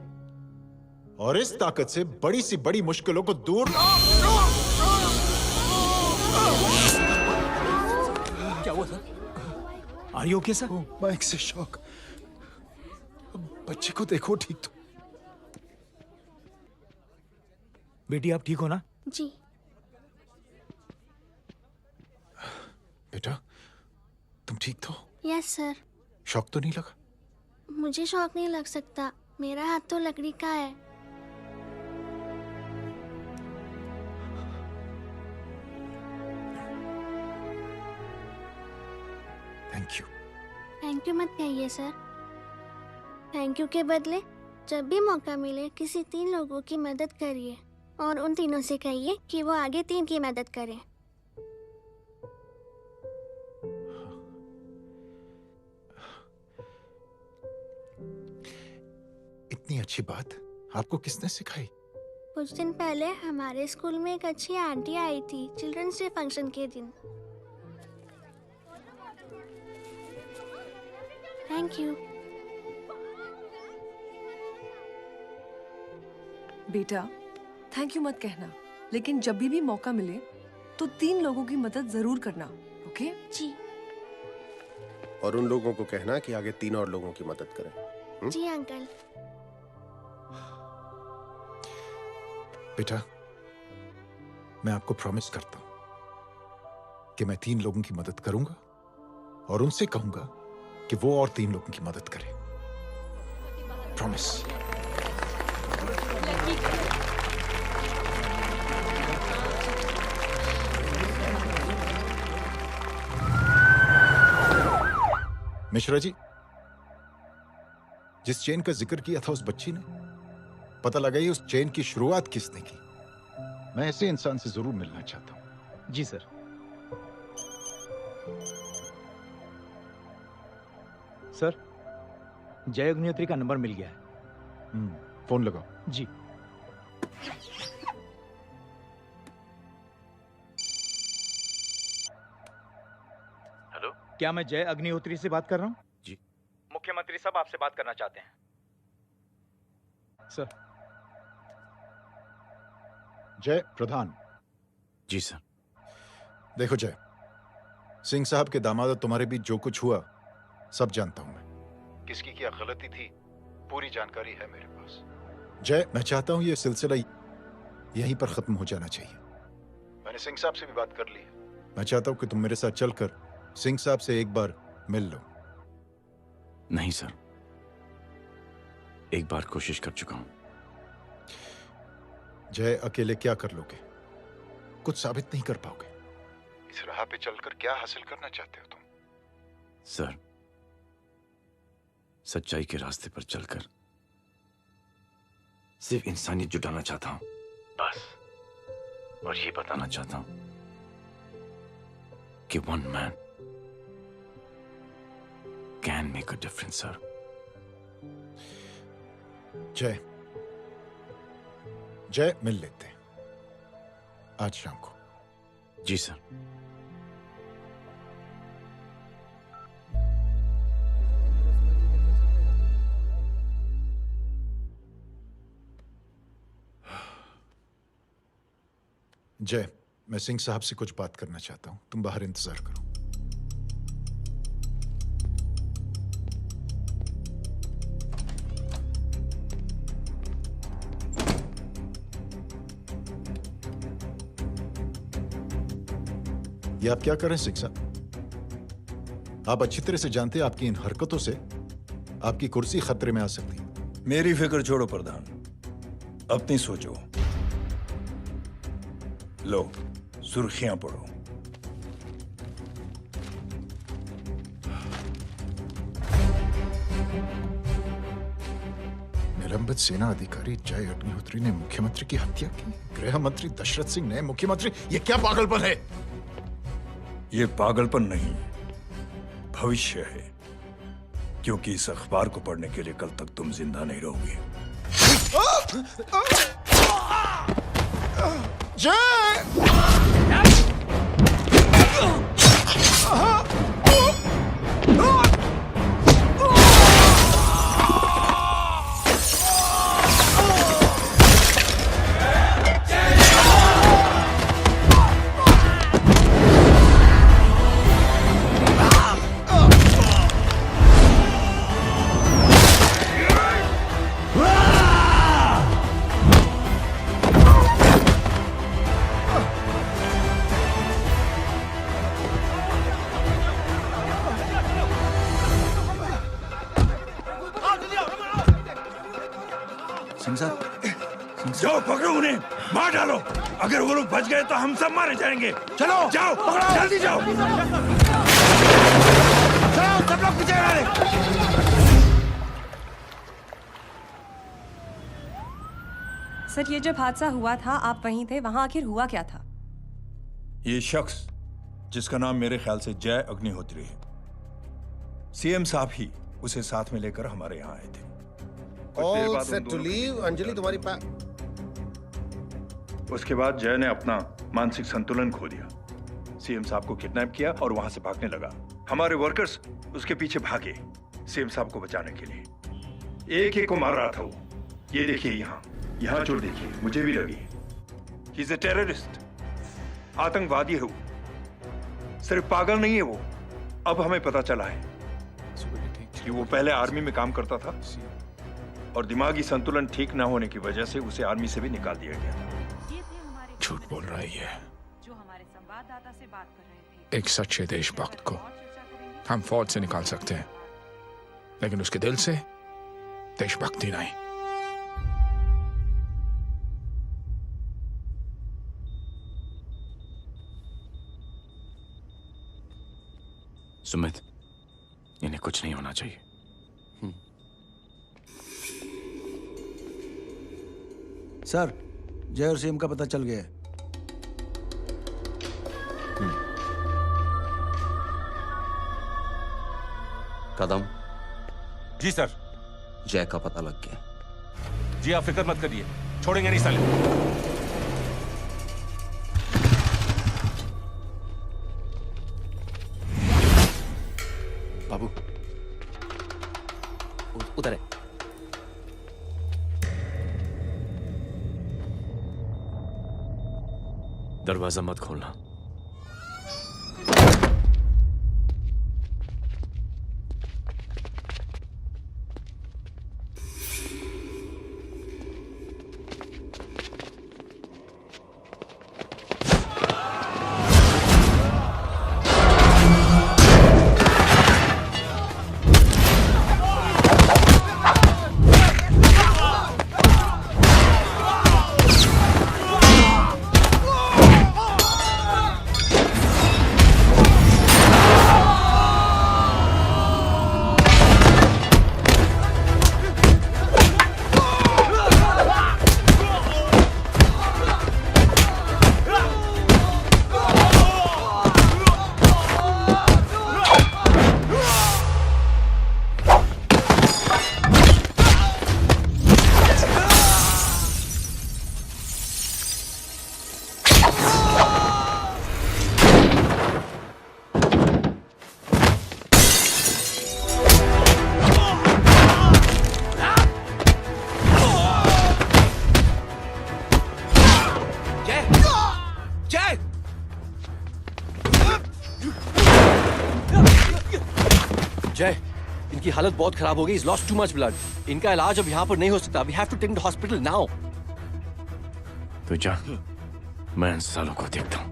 और इस ताकत से बड़ी सी बड़ी मुश्किलों को दूर। क्या हुआ sir? Are you okay sir? Mike से शॉक। बच्चे को देखो ठीक तो। बेटी, आप ठीक हो ना? जी। बेटा, तुम ठीक तो? Yes sir. शॉक तो नहीं लगा? मुझे शौक नहीं लग सकता, मेरा हाथ तो लकड़ी का है। Thank you. थैंक यू मत कहिए सर। थैंक यू के बदले जब भी मौका मिले किसी 3 लोगों की मदद करिए और उन तीनों से कहिए कि वो आगे 3 की मदद करें। इतनी अच्छी बात आपको किसने सिखाई? कुछ दिन पहले हमारे स्कूल में एक अच्छी आंटी आई थी चिल्ड्रंस डे फंक्शन के दिन। Thank you. बेटा, थैंक यू मत कहना, लेकिन जब भी मौका मिले तो 3 लोगों की मदद जरूर करना, ओके? जी। और उन लोगों को कहना कि आगे 3 और लोगों की मदद करें। जी अंकल। बेटा, मैं आपको प्रॉमिस करता हूं कि मैं 3 लोगों की मदद करूंगा और उनसे कहूंगा कि वो और 3 लोगों की मदद करें। प्रॉमिस। मिश्रा जी, जिस चेन का जिक्र किया था उस बच्ची ने, पता लगा ये उस चेन की शुरुआत किसने की। मैं ऐसे इंसान से जरूर मिलना चाहता हूं। जी सर। सर, जय अग्निहोत्री का नंबर मिल गया है। फोन लगाओ। जी। हेलो, क्या मैं जय अग्निहोत्री से बात कर रहा हूँ? जी। मुख्यमंत्री साहब आपसे बात करना चाहते हैं। सर। जय प्रधान। जी सर। देखो जय, सिंह साहब के दामाद तुम्हारे बीच जो कुछ हुआ सब जानता हूं मैं। किसकी क्या गलती थी पूरी जानकारी है मेरे पास। जय, मैं चाहता हूं ये सिलसिला यहीं पर खत्म हो जाना चाहिए। मैंने सिंह साहब से भी बात कर ली है। मैं चाहता हूं कि तुम मेरे साथ चलकर सिंह साहब से एक बार मिल लो। नहीं सर, एक बार कोशिश कर चुका हूं। जय, अकेले क्या कर लोगे? कुछ साबित नहीं कर पाओगे। इस राह पे चलकर क्या हासिल करना चाहते हो तुम? सर, सच्चाई के रास्ते पर चलकर सिर्फ इंसानियत जुटाना चाहता हूं, बस। और ये बताना चाहता हूं कि one man can make a difference sir. जय, जय, मिल लेते हैं आज शाम को। जी सर। जय, मैं सिंह साहब से कुछ बात करना चाहता हूं। तुम बाहर इंतजार करो। ये आप क्या कर रहे हैं सिंह साहब? आप अच्छी तरह से जानते हैं आपकी इन हरकतों से आपकी कुर्सी खतरे में आ सकती है। मेरी फिक्र छोड़ो प्रधान, अपनी सोचो। लो, सुर्खियां पढ़ो। निलंबित सेना अधिकारी जय अग्निहोत्री ने मुख्यमंत्री की हत्या की। गृह मंत्री दशरथ सिंह ने मुख्यमंत्री, ये क्या पागलपन है? ये पागलपन नहीं, भविष्य है, क्योंकि इस अखबार को पढ़ने के लिए कल तक तुम जिंदा नहीं रहोगे। जाओ पकड़ो उन्हें, मार डालो। अगर वो लोग बच गए तो हम सब मारे जाएंगे। चलो जाओ, जल्दी जाओ। चलो सब लोग पीछे आ रहे। सर, ये जब हादसा हुआ था आप वहीं थे, वहां आखिर हुआ क्या था? ये शख्स जिसका नाम मेरे ख्याल से जय अग्निहोत्री है, सीएम साहब ही उसे साथ में लेकर हमारे यहाँ आए थे। All set to leave, Anjali तुम्हारी उसके बाद जय ने अपना मानसिक संतुलन खो दिया, सीएम साहब को किडनैप किया और वहां से भागने लगा। हमारे वर्कर्स उसके पीछे भागे सीएम साहब को बचाने के लिए। एक को मार रहा था वो। ये देखिए यहाँ चोट देखिए, मुझे भी लगी। ही इज अ टेररिस्ट, आतंकवादी है वो, सिर्फ पागल नहीं है वो। अब हमें पता चला है कि वो पहले आर्मी में काम करता था और दिमागी संतुलन ठीक न होने की वजह से उसे आर्मी से भी निकाल दिया गया था। झूठ बोल रहा है ये। जो हमारे संवाददाता से बात कर रहे थे। एक सच्चे देशभक्त को हम फौज से निकाल सकते हैं, लेकिन उसके दिल से देशभक्ति नहीं। सुमित, इन्हें कुछ नहीं होना चाहिए। सर, जय और सीएम का पता चल गया है। कदम। जी सर। जय का पता लग गया। जी आप फिक्र मत करिए, छोड़ेंगे नहीं साले। बाबू उधर है। दरवाजा मत खोलना। जय, इनकी हालत बहुत खराब हो गई। He's lost too much blood. इनका इलाज अब यहाँ पर नहीं हो सकता। We have to take him to hospital now. तो जा, मैं इन सालों को देखता हूँ।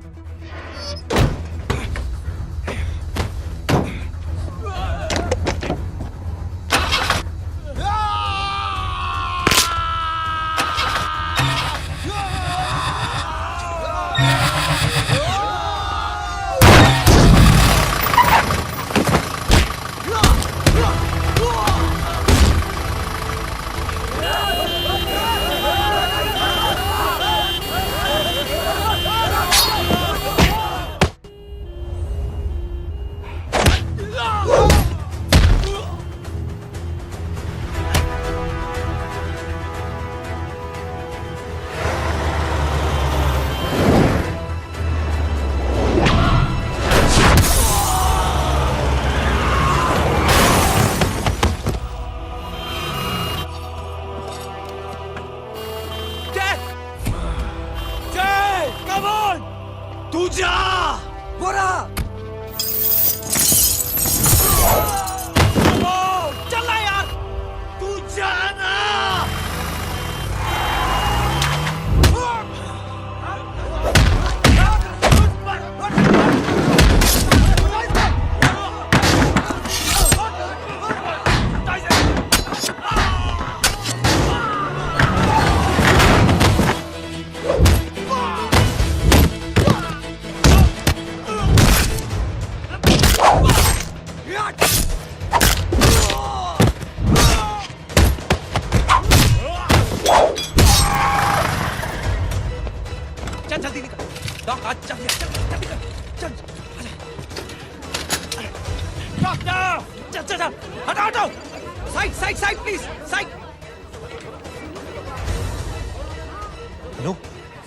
हेलो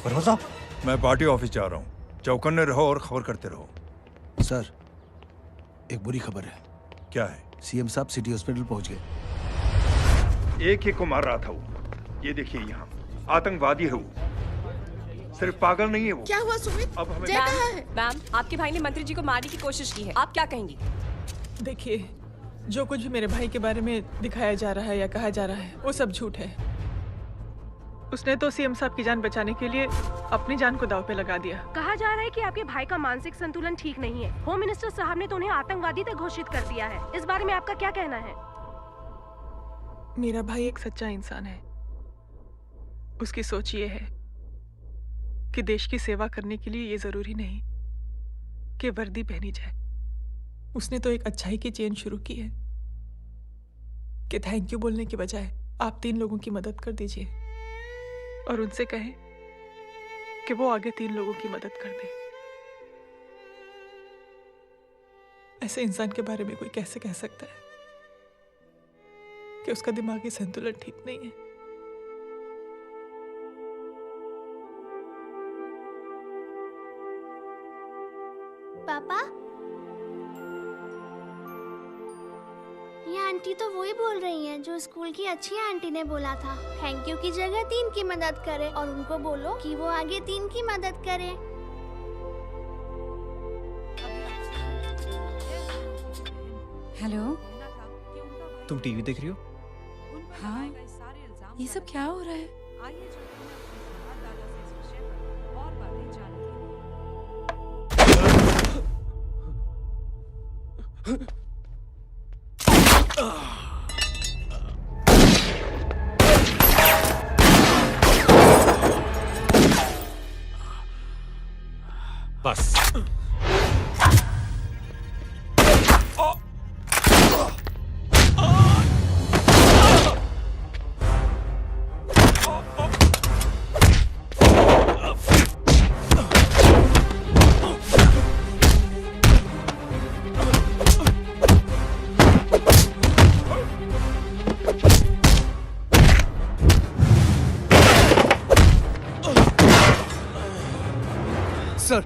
वर्मा साहब, मैं पार्टी ऑफिस जा रहा हूँ। चौकन्ने रहो और खबर करते रहो। सर, एक बुरी खबर है। क्या है? सीएम साहब सिटी हॉस्पिटल पहुंच गए। एक को मार रहा था वो। ये देखिए यहाँ आतंकवादी है वो। सिर्फ पागल नहीं है वो। क्या हुआ सुमित? अब हमें जय कहाँ है? मैम, आपके भाई ने मंत्री जी को मारने की कोशिश की है। आप क्या कहेंगी? देखिए, जो कुछ भी मेरे भाई के बारे में दिखाया जा रहा है या कहा जा रहा है वो सब झूठ है। उसने तो सीएम साहब की जान बचाने के लिए अपनी जान को दांव पे लगा दिया। कहा जा रहा है कि आपके भाई का मानसिक संतुलन ठीक नहीं है। होम मिनिस्टर साहब ने तो उन्हें आतंकवादी तक घोषित कर दिया है। इस बारे में आपका क्या कहना है? मेरा भाई एक सच्चा इंसान है। उसकी सोच ये है कि देश की सेवा करने के लिए ये जरूरी नहीं कि वर्दी पहनी जाए। उसने तो एक अच्छाई की चेन शुरू की है कि थैंक यू बोलने के बजाय आप 3 लोगों की मदद कर दीजिए। और उनसे कहें कि वो आगे 3 लोगों की मदद कर दे। ऐसे इंसान के बारे में कोई कैसे कह सकता है कि उसका दिमागी संतुलन ठीक नहीं है? पापा, ये आंटी तो वही बोल रही हैं जो स्कूल की अच्छी आंटी ने बोला था। थैंक यू की जगह 3 की मदद करे और उनको बोलो कि वो आगे 3 की मदद करे। हेलो, तुम टीवी देख रही हो? हाँ, ये सब क्या हो रहा है? बस सर,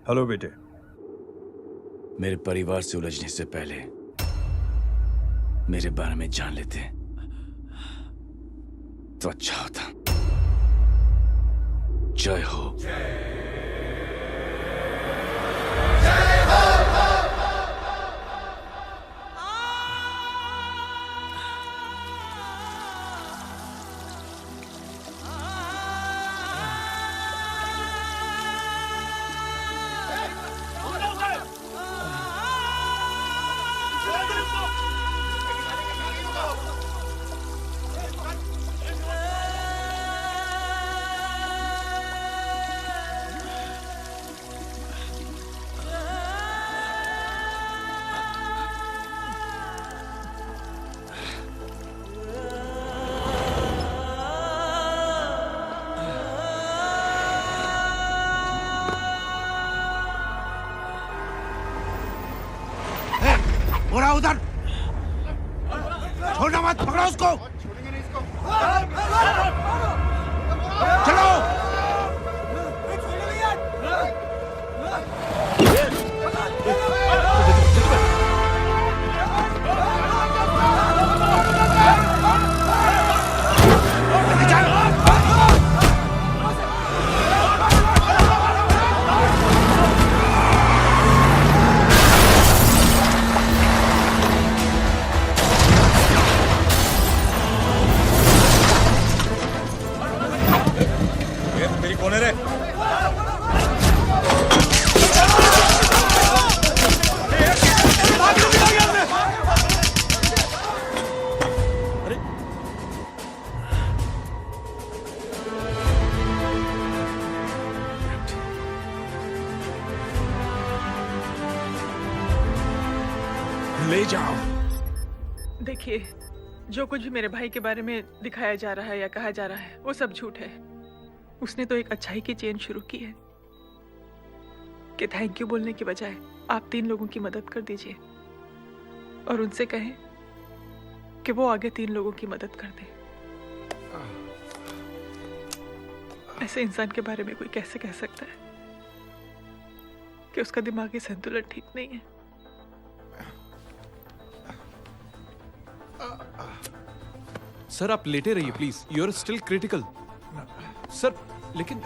हेलो बेटे। मेरे परिवार से उलझने से पहले मेरे बारे में जान लेते तो अच्छा होता। जय हो। उधर छोड़ना मत, पकड़ो उसको। चलो। ले जाओ। देखिए, जो कुछ भी मेरे भाई के बारे में दिखाया जा रहा है या कहा जा रहा है वो सब झूठ है। उसने तो एक अच्छाई की चेन शुरू की है कि थैंक यू बोलने के बजाय आप 3 लोगों की मदद कर दीजिए और उनसे कहें कि वो आगे 3 लोगों की मदद कर दे। ऐसे इंसान के बारे में कोई कैसे कह सकता है कि उसका दिमागी संतुलन ठीक नहीं है? सर आप लेटे रहिए please, you are still critical. Sir लेकिन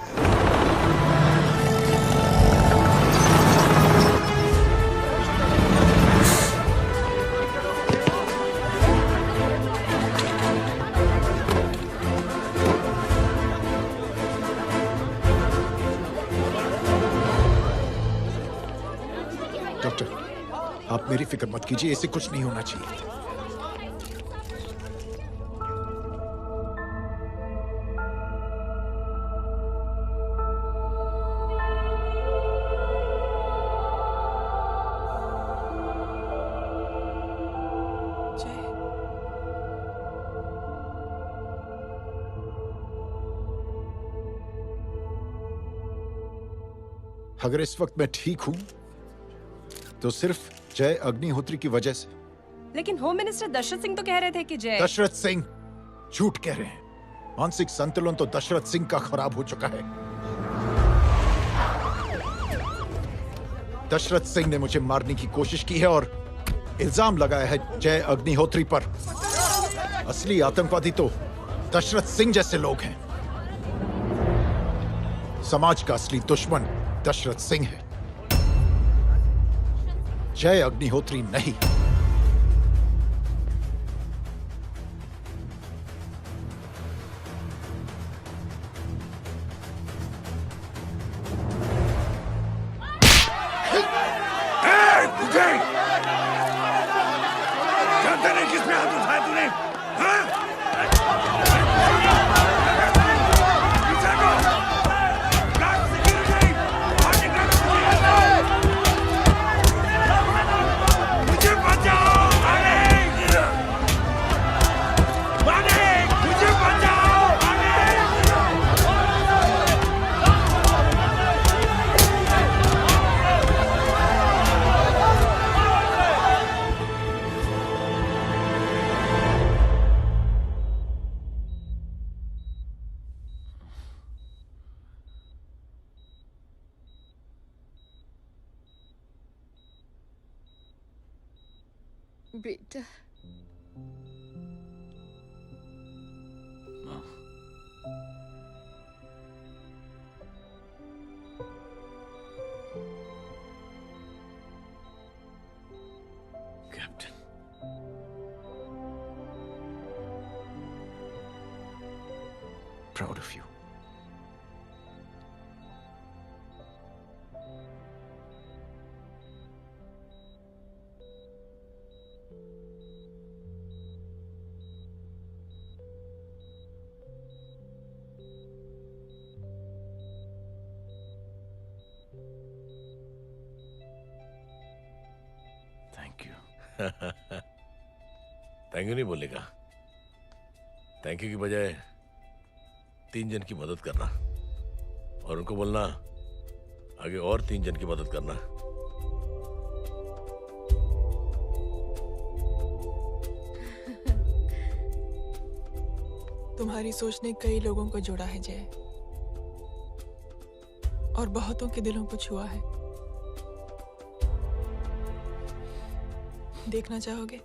डॉक्टर, आप मेरी फिक्र मत कीजिए, इससे कुछ नहीं होना चाहिए। अगर इस वक्त मैं ठीक हूं तो सिर्फ जय अग्निहोत्री की वजह से। लेकिन होम मिनिस्टर दशरथ सिंह तो कह रहे थे कि जय। दशरथ सिंह झूठ कह रहे हैं। मानसिक संतुलन तो दशरथ सिंह का खराब हो चुका है। दशरथ सिंह ने मुझे मारने की कोशिश की है और इल्जाम लगाया है जय अग्निहोत्री पर। असली आतंकवादी तो दशरथ सिंह जैसे लोग हैं। समाज का असली दुश्मन दशरथ सिंह है, जय अग्निहोत्री नहीं। जानते नहीं किस पे हाथ उठाया तूने? मुझे बेटा captain, proud of you. Thank you. Thank you नहीं बोलेगा, थैंक यू की बजाय 3 जन की मदद करना और उनको बोलना आगे और 3 जन की मदद करना। तुम्हारी सोच ने कई लोगों को जोड़ा है जय, और बहुतों के दिलों को छुआ है। देखना चाहोगे?